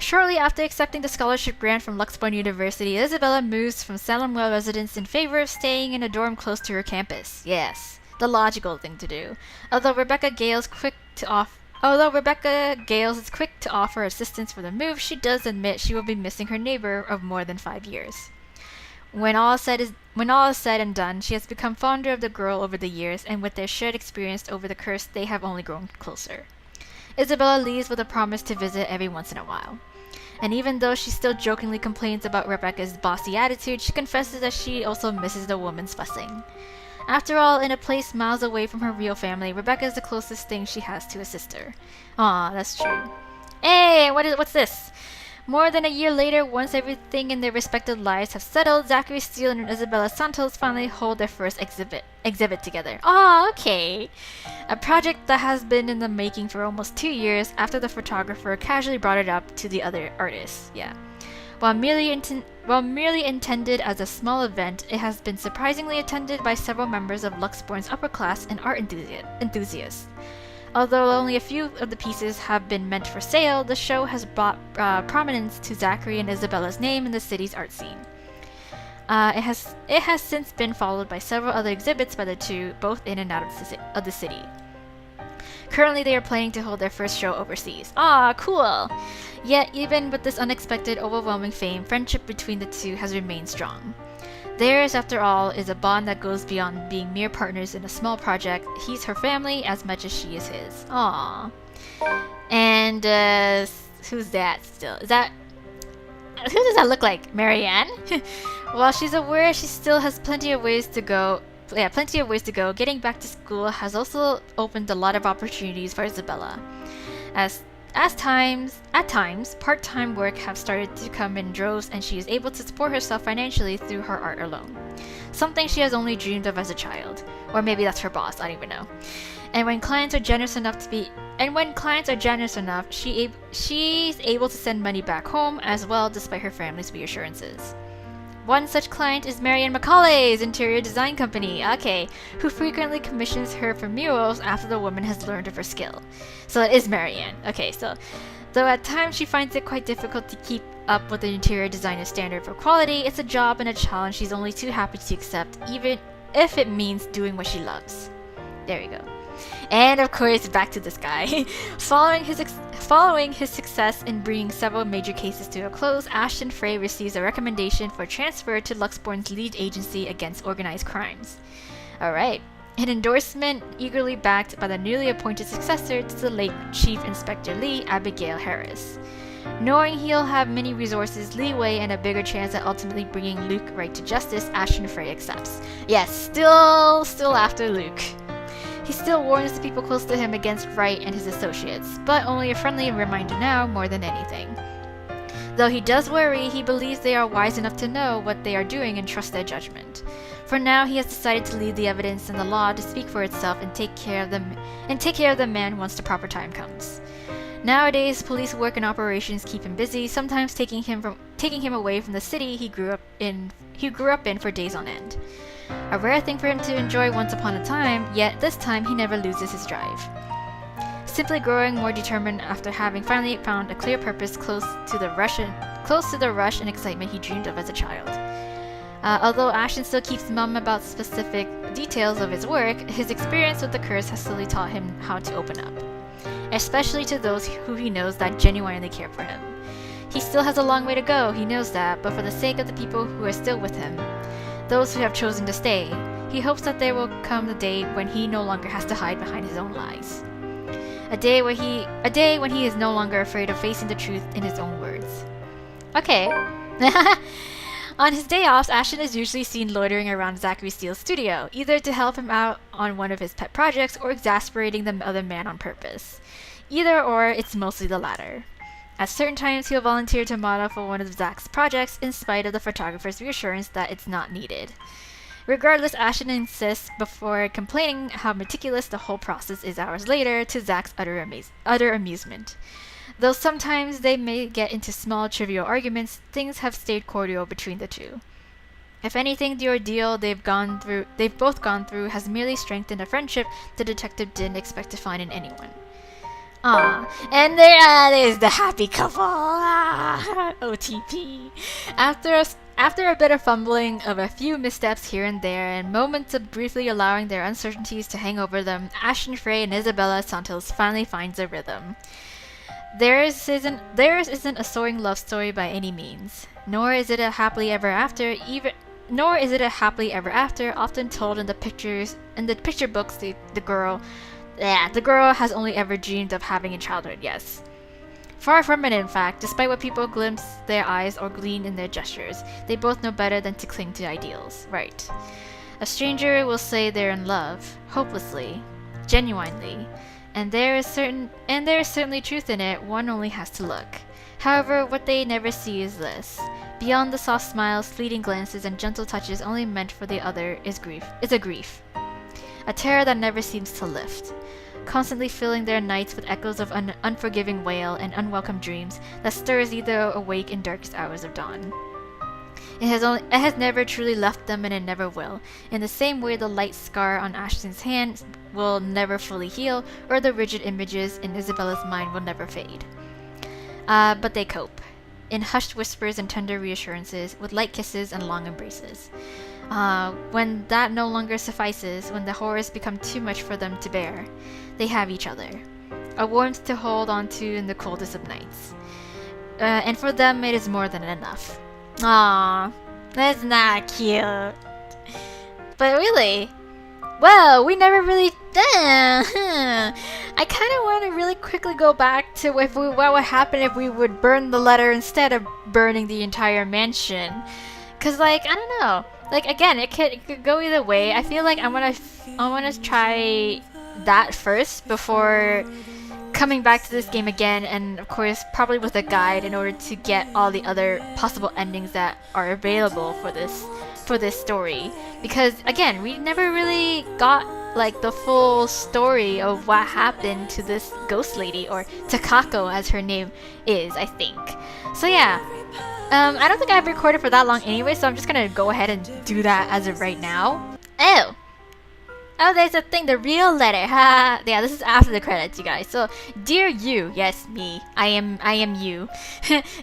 Shortly after accepting the scholarship grant from Luxbourne University, Isabella moves from Salemwell residence in favor of staying in a dorm close to her campus. Yes, the logical thing to do. Although Rebecca Gales is quick to offer assistance for the move, she does admit she will be missing her neighbor of more than 5 years. When all is said and done, she has become fonder of the girl over the years, and with their shared experience over the curse, they have only grown closer. Isabella leaves with a promise to visit every once in a while. And even though she still jokingly complains about Rebecca's bossy attitude, she confesses that she also misses the woman's fussing. After all, in a place miles away from her real family, Rebecca is the closest thing she has to a sister. Aw, that's true. Hey, what's this? More than a year later, once everything in their respective lives have settled, Zachary Steele and Isabella Santos finally hold their first exhibit together. Aw, okay. A project that has been in the making for almost 2 years after the photographer casually brought it up to the other artists. Yeah. While merely intended as a small event, it has been surprisingly attended by several members of Luxbourne's upper class and art enthusiasts. Although only a few of the pieces have been meant for sale, the show has brought prominence to Zachary and Isabella's name in the city's art scene. It has since been followed by several other exhibits by the two, both in and out of the city. Currently, they are planning to hold their first show overseas. Ah, cool! Yet, even with this unexpected, overwhelming fame, friendship between the two has remained strong. Theirs, after all, is a bond that goes beyond being mere partners in a small project. He's her family as much as she is his. Aww. And, who's that still? Who does that look like? Marianne? While she's aware she still has plenty of ways to go, getting back to school has also opened a lot of opportunities for Isabella. At times, part-time work have started to come in droves, and she is able to support herself financially through her art alone. Something she has only dreamed of as a child. Or maybe that's her boss, I don't even know. And when clients are generous enough, she's able to send money back home as well, despite her family's reassurances. One such client is Marianne Macaulay's interior design company, who frequently commissions her for murals after the woman has learned of her skill. So it is Marianne. Though at times she finds it quite difficult to keep up with the interior designer's standard for quality, it's a job and a challenge she's only too happy to accept, even if it means doing what she loves. There you go. And of course, back to this guy. Following his success in bringing several major cases to a close, Ashton Frey receives a recommendation for transfer to Luxbourne's lead agency against organized crimes. Alright. An endorsement eagerly backed by the newly appointed successor to the late Chief Inspector Lee, Abigail Harris. Knowing he'll have many resources, leeway, and a bigger chance at ultimately bringing Luke right to justice, Ashton Frey accepts. Yes, still after Luke. He still warns the people close to him against Wright and his associates, but only a friendly reminder now more than anything. Though he does worry, he believes they are wise enough to know what they are doing and trust their judgment. For now, he has decided to leave the evidence and the law to speak for itself and take care of the man once the proper time comes. Nowadays, police work and operations keep him busy, sometimes taking him away from the city he grew up in for days on end. A rare thing for him to enjoy once upon a time, yet this time he never loses his drive. Simply growing more determined after having finally found a clear purpose close to the rush and excitement he dreamed of as a child. Although Ashton still keeps mum about specific details of his work, his experience with the curse has slowly taught him how to open up, especially to those who he knows that genuinely care for him. He still has a long way to go, he knows that, but for the sake of the people who are still with him, those who have chosen to stay, he hopes that there will come the day when he no longer has to hide behind his own lies. A day when he is no longer afraid of facing the truth in his own words. Okay. On his day offs, Ashton is usually seen loitering around Zachary Steele's studio, either to help him out on one of his pet projects or exasperating the other man on purpose. Either or, it's mostly the latter. At certain times, he'll volunteer to model for one of Zach's projects in spite of the photographer's reassurance that it's not needed. Regardless, Ashton insists before complaining how meticulous the whole process is hours later, to Zach's utter amusement. Though sometimes they may get into small trivial arguments, things have stayed cordial between the two. If anything, the ordeal they've both gone through has merely strengthened a friendship the detective didn't expect to find in anyone. And there's the happy couple. OTP. After a bit of fumbling, of a few missteps here and there, and moments of briefly allowing their uncertainties to hang over them, Ashton Frey and Isabella Santos finally finds a rhythm. Theirs isn't a soaring love story by any means, nor is it a happily ever after, often told in the picture books the girl has only ever dreamed of having in childhood, yes. Far from it, in fact, despite what people glimpse their eyes or glean in their gestures, they both know better than to cling to ideals, right? A stranger will say they're in love, hopelessly, genuinely, and there is certainly truth in it, one only has to look. However, what they never see is this. Beyond the soft smiles, fleeting glances, and gentle touches only meant for the other is a grief. A terror that never seems to lift, constantly filling their nights with echoes of an unforgiving wail and unwelcome dreams that stirs either awake in darkest hours of dawn. It has never truly left them, and it never will, in the same way the light scar on Ashton's hand will never fully heal, or the rigid images in Isabella's mind will never fade. But they cope, in hushed whispers and tender reassurances, with light kisses and long embraces. When that no longer suffices, when the horrors become too much for them to bear, they have each other, a warmth to hold on to in the coldest of nights. And for them, it is more than enough. Aww, that's not cute. But really, well, we never really. I kind of want to really quickly go back to what would happen if we would burn the letter instead of burning the entire mansion. Cause like I don't know. Like again, it could go either way. I feel like I wanna try that first before coming back to this game again, and of course probably with a guide in order to get all the other possible endings that are available for this story. Because again, we never really got like the full story of what happened to this ghost lady, or Takako as her name is, I think. So yeah. I don't think I've recorded for that long anyway, so I'm just gonna go ahead and do that as of right now. Oh, there's a thing, the real letter. Ha! Yeah, this is after the credits, you guys. So, dear you, yes, me. I am you.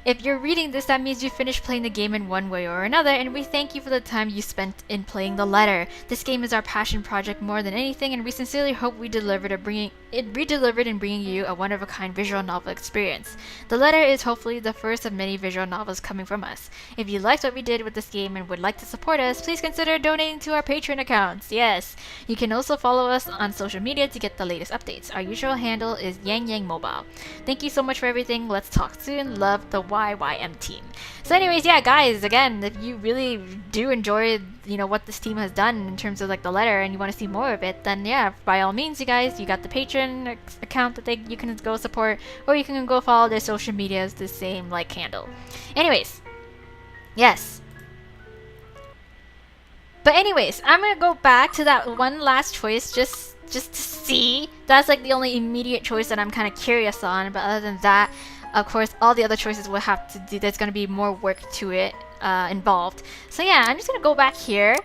If you're reading this, that means you finished playing the game in one way or another, and we thank you for the time you spent in playing the letter. This game is our passion project more than anything, and we sincerely hope we deliver redelivered in bringing you a one-of-a-kind visual novel experience. The letter is hopefully the first of many visual novels coming from us. If you liked what we did with this game and would like to support us, please consider donating to our Patreon accounts. Yes, you can also follow us on social media to get the latest updates. Our usual handle is Yang Yang Mobile. Thank you so much for everything. Let's talk soon. Love, the YYM team. So anyways, yeah, guys, again, if you really do enjoy, you know, what this team has done in terms of like the letter and you want to see more of it, then yeah, by all means, you guys, you got the Patreon account that you can go support, or you can go follow their social medias, the same like handle. Anyways, yes. But anyways, I'm gonna go back to that one last choice just to see. That's like the only immediate choice that I'm kind of curious on, but other than that, of course, all the other choices will have to do, there's going to be more work to it involved. So yeah, I'm just going to go back here,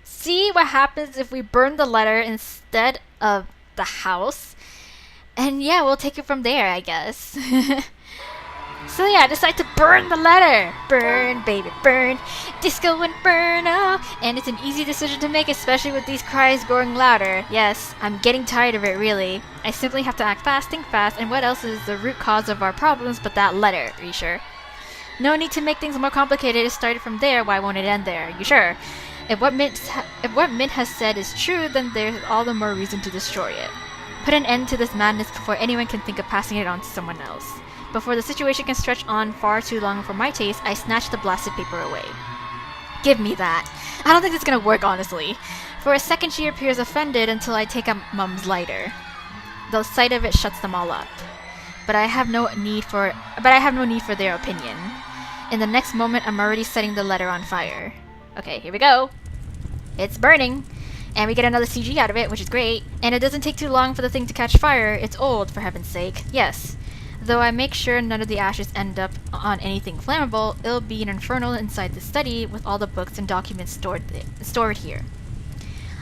see what happens if we burn the letter instead of the house, and yeah, we'll take it from there, I guess. So yeah, I decide to burn the letter. Burn, baby, burn. Disco Inferno. And it's an easy decision to make, especially with these cries growing louder. Yes, I'm getting tired of it, really. I simply have to act fast, think fast, and what else is the root cause of our problems but that letter? Are you sure? No need to make things more complicated. It started from there. Why won't it end there? Are you sure? If what Mint has said is true, then there's all the more reason to destroy it. Put an end to this madness before anyone can think of passing it on to someone else. Before the situation can stretch on far too long for my taste, I snatch the blasted paper away. Give me that. I don't think this is gonna work, honestly. For a second, she appears offended until I take up Mum's lighter. The sight of it shuts them all up. But I have no need for their opinion. In the next moment, I'm already setting the letter on fire. Okay, here we go. It's burning. And we get another CG out of it, which is great. And it doesn't take too long for the thing to catch fire. It's old, for heaven's sake. Yes. Though I make sure none of the ashes end up on anything flammable, it'll be an inferno inside the study with all the books and documents stored here.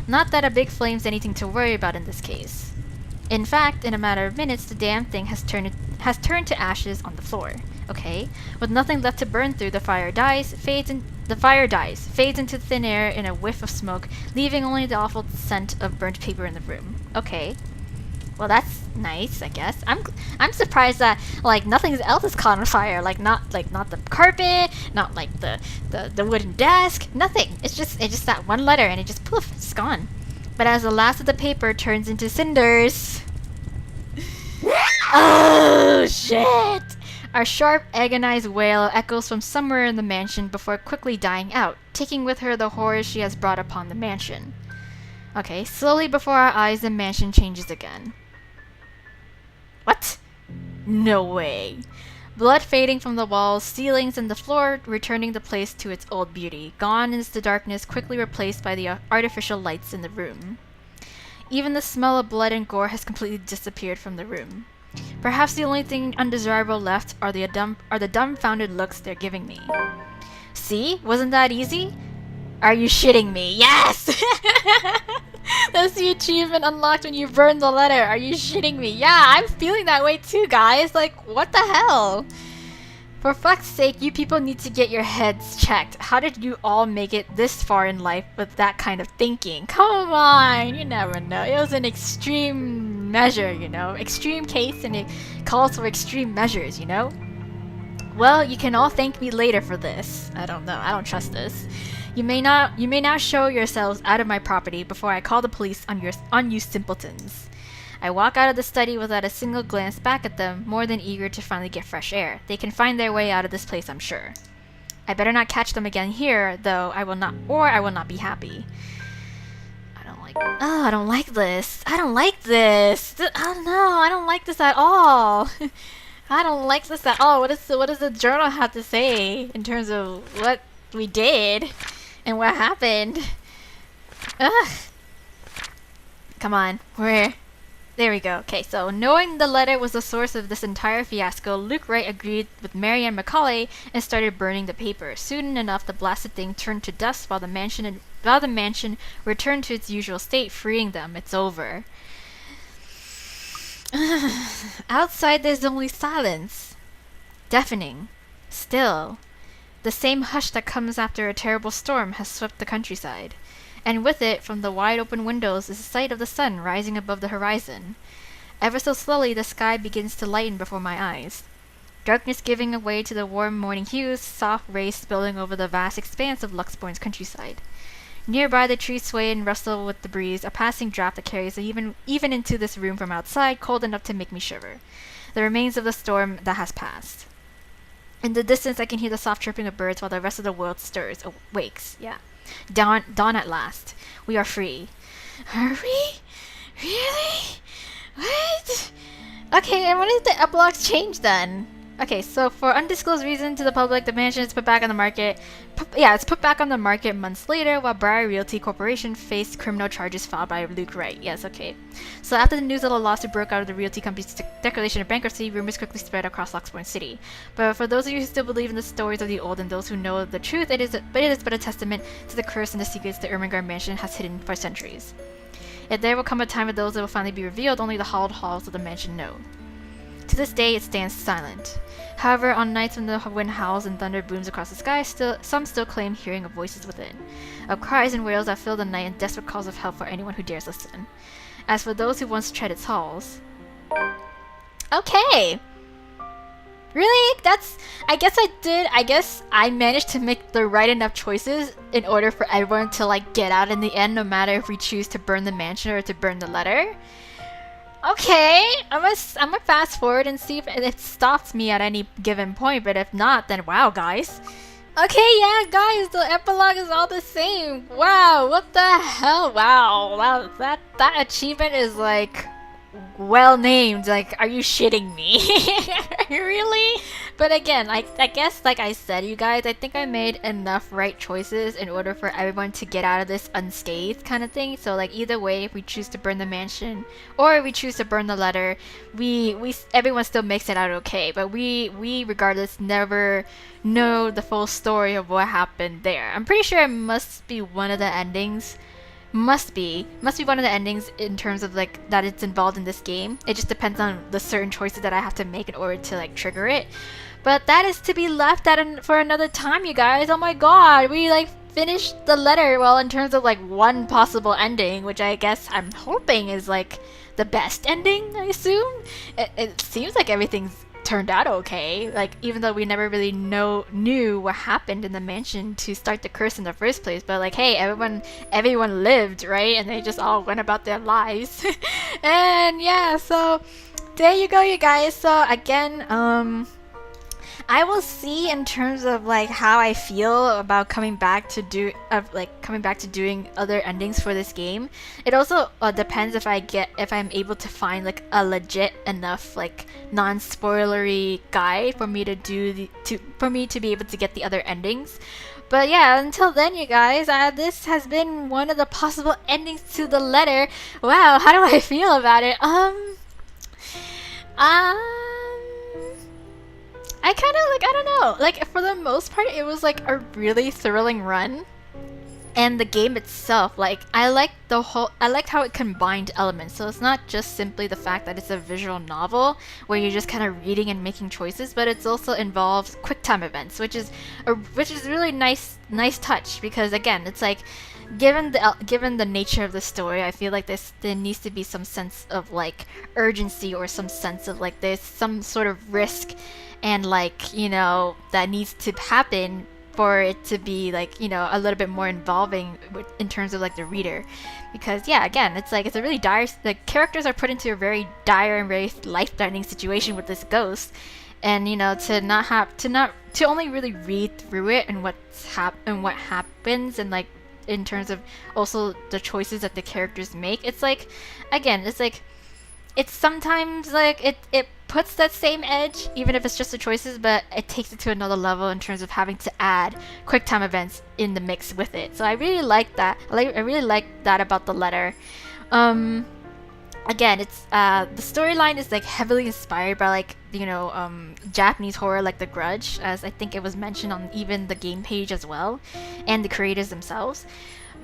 Not that a big flame's anything to worry about in this case. In fact, in a matter of minutes, the damn thing has turned to ashes on the floor. Okay, with nothing left to burn through, the fire dies, fades into thin air in a whiff of smoke, leaving only the awful scent of burnt paper in the room. Okay. Well, that's nice, I guess. I'm surprised that like nothing else is caught on fire. Not the carpet, not like the wooden desk, nothing. It's just that one letter, and it just poof, it's gone. But as the last of the paper turns into cinders, oh shit! Our sharp, agonized wail echoes from somewhere in the mansion before quickly dying out, taking with her the horrors she has brought upon the mansion. Okay, slowly before our eyes, the mansion changes again. What? No way. Blood fading from the walls, ceilings, and the floor, returning the place to its old beauty. Gone is the darkness, quickly replaced by the artificial lights in the room. Even the smell of blood and gore has completely disappeared from the room. Perhaps the only thing undesirable left are the dumbfounded looks they're giving me. See? Wasn't that easy? Are you shitting me? Yes! That's the achievement unlocked when you burn the letter. Are you shitting me? Yeah, I'm feeling that way too, guys. Like, what the hell? For fuck's sake, you people need to get your heads checked. How did you all make it this far in life with that kind of thinking? Come on, you never know. It was an extreme measure, you know? Extreme case, and it calls for extreme measures, you know? Well, you can all thank me later for this. I don't know. I don't trust this. You may now show yourselves out of my property before I call the police on you simpletons. I walk out of the study without a single glance back at them, more than eager to finally get fresh air. They can find their way out of this place, I'm sure. I better not catch them again here, though I will not be happy. I don't like this. I don't like this. I don't know. I don't like this at all. I don't like this at all. What does the journal have to say in terms of what we did and what happened? Ugh. Come on. There we go. Okay, so knowing the letter was the source of this entire fiasco, Luke Wright agreed with Mary Ann Macaulay and started burning the paper. Soon enough, the blasted thing turned to dust while the mansion returned to its usual state, freeing them. It's over. Outside, there's only silence. Deafening. Still. The same hush that comes after a terrible storm has swept the countryside. And with it, from the wide-open windows, is the sight of the sun rising above the horizon. Ever so slowly, the sky begins to lighten before my eyes. Darkness giving way to the warm morning hues, soft rays spilling over the vast expanse of Luxborn's countryside. Nearby, the trees sway and rustle with the breeze, a passing draft that carries even into this room from outside, cold enough to make me shiver. The remains of the storm that has passed. In the distance, I can hear the soft chirping of birds while the rest of the world stirs, wakes. Yeah. Dawn at last. We are free. Are we? Really? What? Okay, and what is the epilogue's change then? Okay, so for undisclosed reason to the public, the mansion is put back on the market. It's put back on the market months later, while Briar Realty Corporation faced criminal charges filed by Luke Wright. Yes, okay. So after the news of the lawsuit broke out of the realty company's declaration of bankruptcy, rumors quickly spread across Luxborn City. But for those of you who still believe in the stories of the old and those who know the truth, it is but a testament to the curse and the secrets the Ermengarde mansion has hidden for centuries. Yet there will come a time when those that will finally be revealed, only the hallowed halls of the mansion know. To this day, it stands silent. However, on nights when the wind howls and thunder booms across the sky, some still claim hearing of voices within, of cries and wails that fill the night and desperate calls of help for anyone who dares listen. As for those who once tread its halls... Okay! Really? I guess I managed to make the right enough choices in order for everyone to, like, get out in the end, no matter if we choose to burn the mansion or to burn the letter. Okay, I'm gonna fast forward and see if it stops me at any given point, but if not, then wow, guys. Okay, yeah, guys, the epilogue is all the same. Wow, what the hell? Wow, that achievement is, like, well named. Like, are you shitting me? Really? But again, I guess, like I said, you guys, I think I made enough right choices in order for everyone to get out of this unscathed kind of thing. So, like, either way, if we choose to burn the mansion or if we choose to burn the letter, everyone still makes it out okay. But we regardless never know the full story of what happened there. I'm pretty sure it must be one of the endings. Must be one of the endings in terms of, like, that it's involved in this game. It just depends on the certain choices that I have to make in order to, like, trigger it. But that is to be left for another time, you guys. Oh my god, we, like, finished the letter, well, in terms of, like, one possible ending, which I guess I'm hoping is, like, the best ending, I assume. It seems like everything's turned out okay, like, even though we never really knew what happened in the mansion to start the curse in the first place. But, like, hey, everyone lived, right? And they just all went about their lives. And yeah, so there you go, you guys. So again, I will see in terms of, like, how I feel about coming back to doing other endings for this game. It also depends if I'm able to find, like, a legit enough, like, non-spoilery guide for me to be able to get the other endings. But yeah, until then, you guys, this has been one of the possible endings to the letter. Wow, how do I feel about it? I kind of, like, I don't know, like, for the most part, it was, like, a really thrilling run. And the game itself, like, I liked how it combined elements. So it's not just simply the fact that it's a visual novel where you're just kind of reading and making choices, but it's also involves quick time events, which is really nice touch, because again, it's like, given the nature of the story, I feel like there needs to be some sense of, like, urgency, or some sense of, like, there's some sort of risk and, like, you know, that needs to happen for it to be, like, you know, a little bit more involving in terms of, like, the reader. Because yeah, again, it's like, it's a really dire, like, characters are put into a very dire and very life-threatening situation with this ghost, and, you know, to only really read through it and what happens, and, like, in terms of also the choices that the characters make, it's like, again, it's like, it's sometimes, like, it puts that same edge, even if it's just the choices, but it takes it to another level in terms of having to add quick time events in the mix with it. So I really like that. I really like that about the letter. Again, it's the storyline is, like, heavily inspired by, like, you know, Japanese horror, like The Grudge, as I think it was mentioned on even the game page as well, and the creators themselves.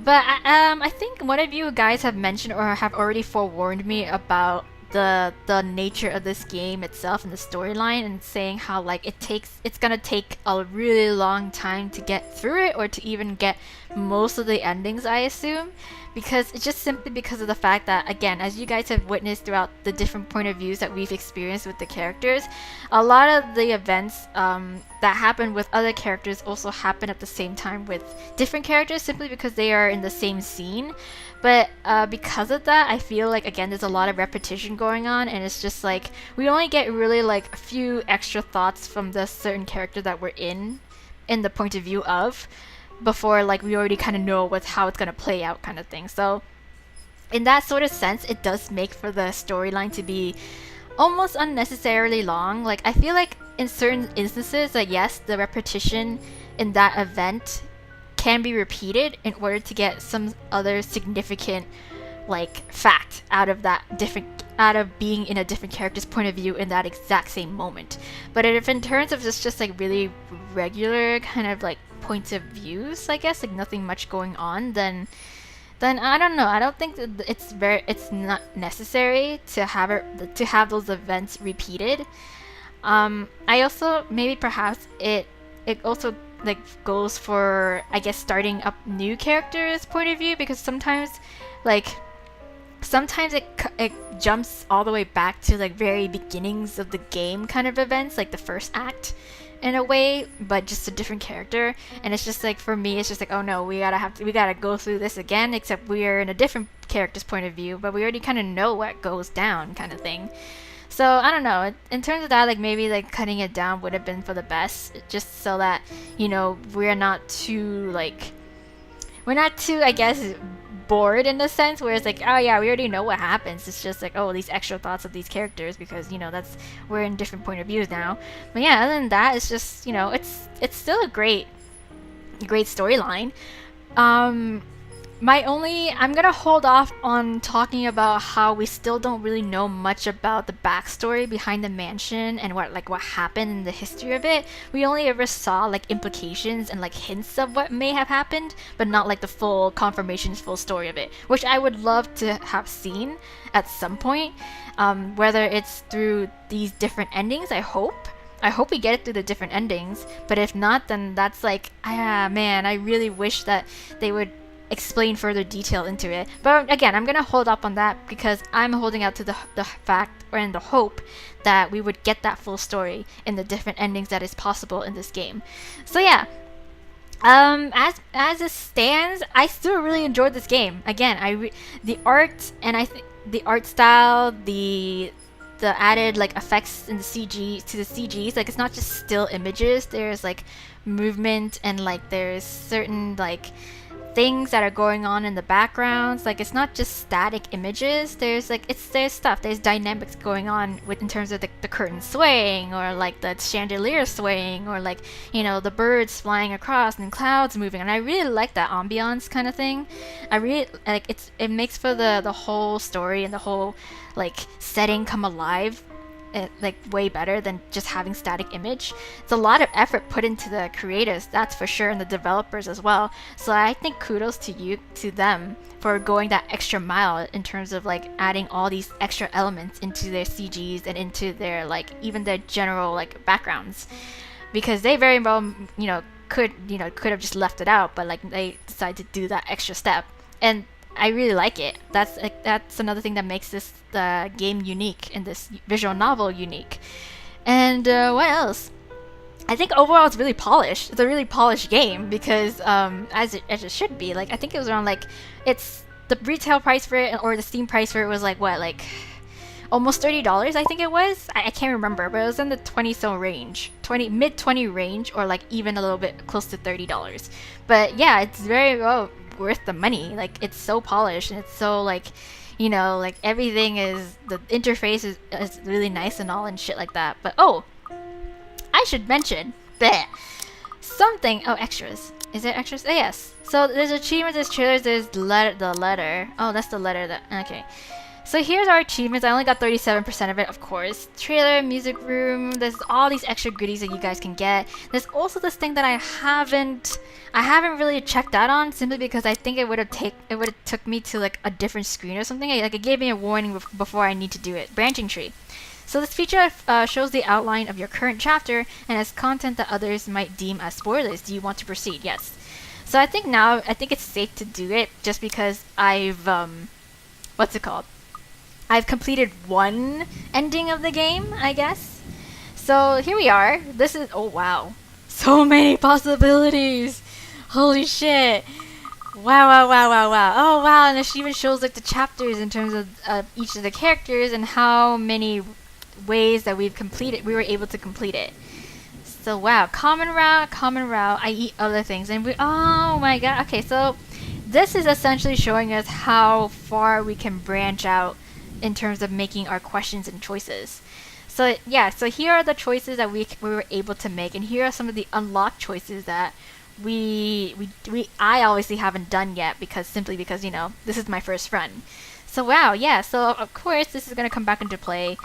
But I think one of you guys have mentioned or have already forewarned me about the nature of this game itself and the storyline, and saying how like it's gonna take a really long time to get through it, or to even get most of the endings, I assume, because it's just simply because of the fact that, again, as you guys have witnessed throughout the different point of views that we've experienced with the characters, a lot of the events that happen with other characters also happen at the same time with different characters, simply because they are in the same scene. But because of that, I feel like, again, there's a lot of repetition going on, and it's just like we only get really like a few extra thoughts from the certain character that we're in the point of view of, before like we already kind of know how it's gonna play out, kind of thing. So in that sort of sense, it does make for the storyline to be almost unnecessarily long. Like, I feel like in certain instances that yes, the repetition in that event can be repeated in order to get some other significant like fact out of being in a different character's point of view in that exact same moment. But if in terms of just like really regular kind of like points of views, I guess, like nothing much going on, then I don't know. I don't think that it's not necessary to have those events repeated. I also, maybe perhaps it also like goes for, I guess, starting up new characters' point of view, because sometimes it jumps all the way back to like very beginnings of the game kind of events, like the first act in a way, but just a different character. And it's just like, for me, it's just like, oh no, we gotta go through this again, except we're in a different character's point of view, but we already kind of know what goes down, kind of thing. So I don't know, in terms of that, like maybe like cutting it down would have been for the best, just so that, you know, we're not too, I guess, bored in the sense where it's like, oh yeah, we already know what happens. It's just like, oh, these extra thoughts of these characters, because, you know, we're in different point of views now. But yeah, other than that, it's just, you know, it's still a great storyline. I'm gonna hold off on talking about how we still don't really know much about the backstory behind the mansion and what happened in the history of it. We only ever saw like implications and like hints of what may have happened, but not like the full full story of it, which I would love to have seen at some point, whether it's through these different endings. I hope we get it through the different endings, but if not, then that's like, man, I really wish that they would explain further detail into it. But again, I'm gonna hold up on that because I'm holding out to the fact and the hope that we would get that full story in the different endings that is possible in this game. So yeah, as it stands, I still really enjoyed this game. Again, the art, and I think the art style, the added like effects in the CGs, like it's not just still images. There's like movement, and like there's certain like things that are going on in the backgrounds. Like, it's not just static images. There's stuff, there's dynamics going on in terms of the curtain swaying, or like the chandelier swaying, or like, you know, the birds flying across and clouds moving. And I really like that ambiance kind of thing. I really like it makes for the whole story and the whole like setting come alive, like way better than just having static image. It's a lot of effort put into the creators, that's for sure, and the developers as well. So I think kudos to them for going that extra mile in terms of like adding all these extra elements into their CGs and into their like even their general like backgrounds, because they very well could have just left it out, but like they decided to do that extra step, and I really like it. That's another thing that makes this game unique, and this visual novel unique. And what else? I think overall it's really polished. It's a really polished game because as it should be. Like, I think it was around like, it's the retail price for it, or the Steam price for it was like what, like almost $30, I think it was. I can't remember, but it was in the 20 range, mid 20 range, or like even a little bit close to $30. But yeah, it's very well worth the money. Like, it's so polished, and it's so like, you know, like everything is, the interface is really nice and all and shit like that. But oh, I should mention that something. Oh, extras. Is there extras? Oh, yes. So there's achievements, there's trailers, there's the letter. Oh, that's the letter that, okay. So here's our achievements. I only got 37% of it, of course. Trailer, music room, there's all these extra goodies that you guys can get. There's also this thing that I haven't really checked out on, simply because I think it would have took me to like a different screen or something. Like it gave me a warning before I need to do it. Branching tree. So this feature shows the outline of your current chapter and has content that others might deem as spoilers. Do you want to proceed? Yes. So I think it's safe to do it, just because I've what's it called? I've completed one ending of the game, I guess. So here we are. This is, oh wow, so many possibilities. Holy shit. Wow, wow, wow, wow, wow. Oh wow, and it even shows like the chapters in terms of each of the characters and how many ways that we were able to complete it. So wow, common route, I eat other things, and oh my god. Okay, so this is essentially showing us how far we can branch out in terms of making our questions and choices. So yeah, so here are the choices that we were able to make, and here are some of the unlocked choices that I obviously haven't done yet, simply because, you know, this is my first run. So wow, yeah, so of course this is gonna come back into play.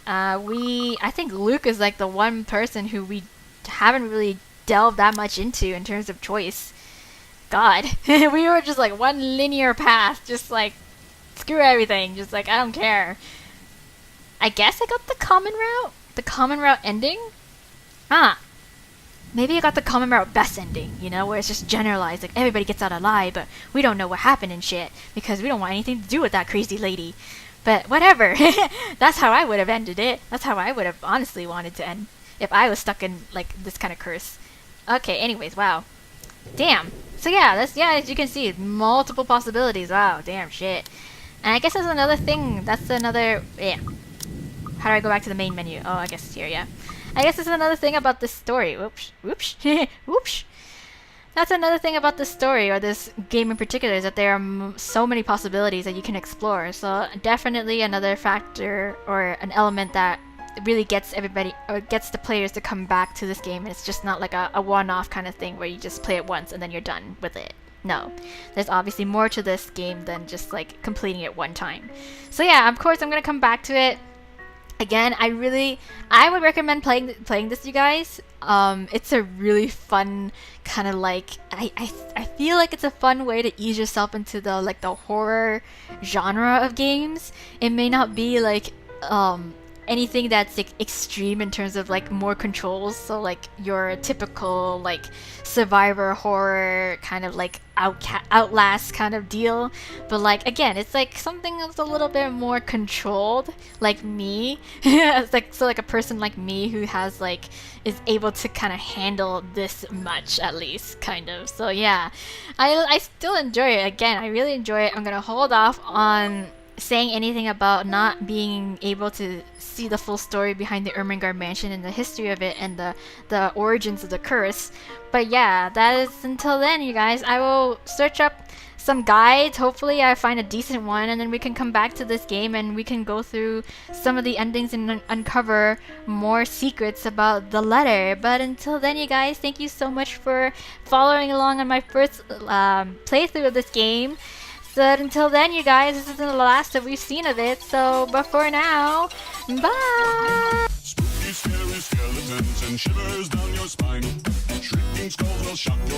I think Luke is like the one person who we haven't really delved that much into in terms of choice. God, we were just like one linear path, just like screw everything, just like I don't care. I guess I got the common route ending. Maybe I got the common route best ending, you know, where it's just generalized, like everybody gets out alive, but we don't know what happened and shit because we don't want anything to do with that crazy lady. But whatever. That's how I would have ended it. That's how I would have honestly wanted to end if I was stuck in like this kind of curse. Okay, anyways, wow. Damn. So yeah, as you can see, multiple possibilities. Wow, damn shit. And I guess that's another thing. Yeah. How do I go back to the main menu? Oh, I guess it's here, yeah. I guess that's another thing about this story. Whoops. Whoops. That's another thing about this story, or this game in particular, is that there are so many possibilities that you can explore. So definitely another factor or an element that really gets everybody, or gets the players to come back to this game. And it's just not like a one-off kind of thing where you just play it once and then you're done with it. No, there's obviously more to this game than just like completing it one time. So yeah, of course I'm gonna come back to it. Again, I would recommend playing this, you guys. It's a really fun kind of like, I feel like it's a fun way to ease yourself into the horror genre of games. It may not be like anything that's like extreme in terms of like more controls, so like your typical like survivor horror kind of like Outlast kind of deal, but like again, it's like something that's a little bit more controlled, like me. It's like a person like me who has is able to kind of handle this much, at least, kind of. So yeah, I still enjoy it. Again, I really enjoy it. I'm gonna hold off on saying anything about not being able to see the full story behind the Ermengarde mansion and the history of it and the origins of the curse. But yeah, that is until then, you guys. I will search up some guides. Hopefully I find a decent one, and then we can come back to this game and we can go through some of the endings and uncover more secrets about the letter. But until then, you guys, thank you so much for following along on my first playthrough of this game. So until then, you guys, this isn't the last that we've seen of it. So, but for now, bye! Spooky, scary skeletons and shivers down your spine. Shrieking skulls will shock your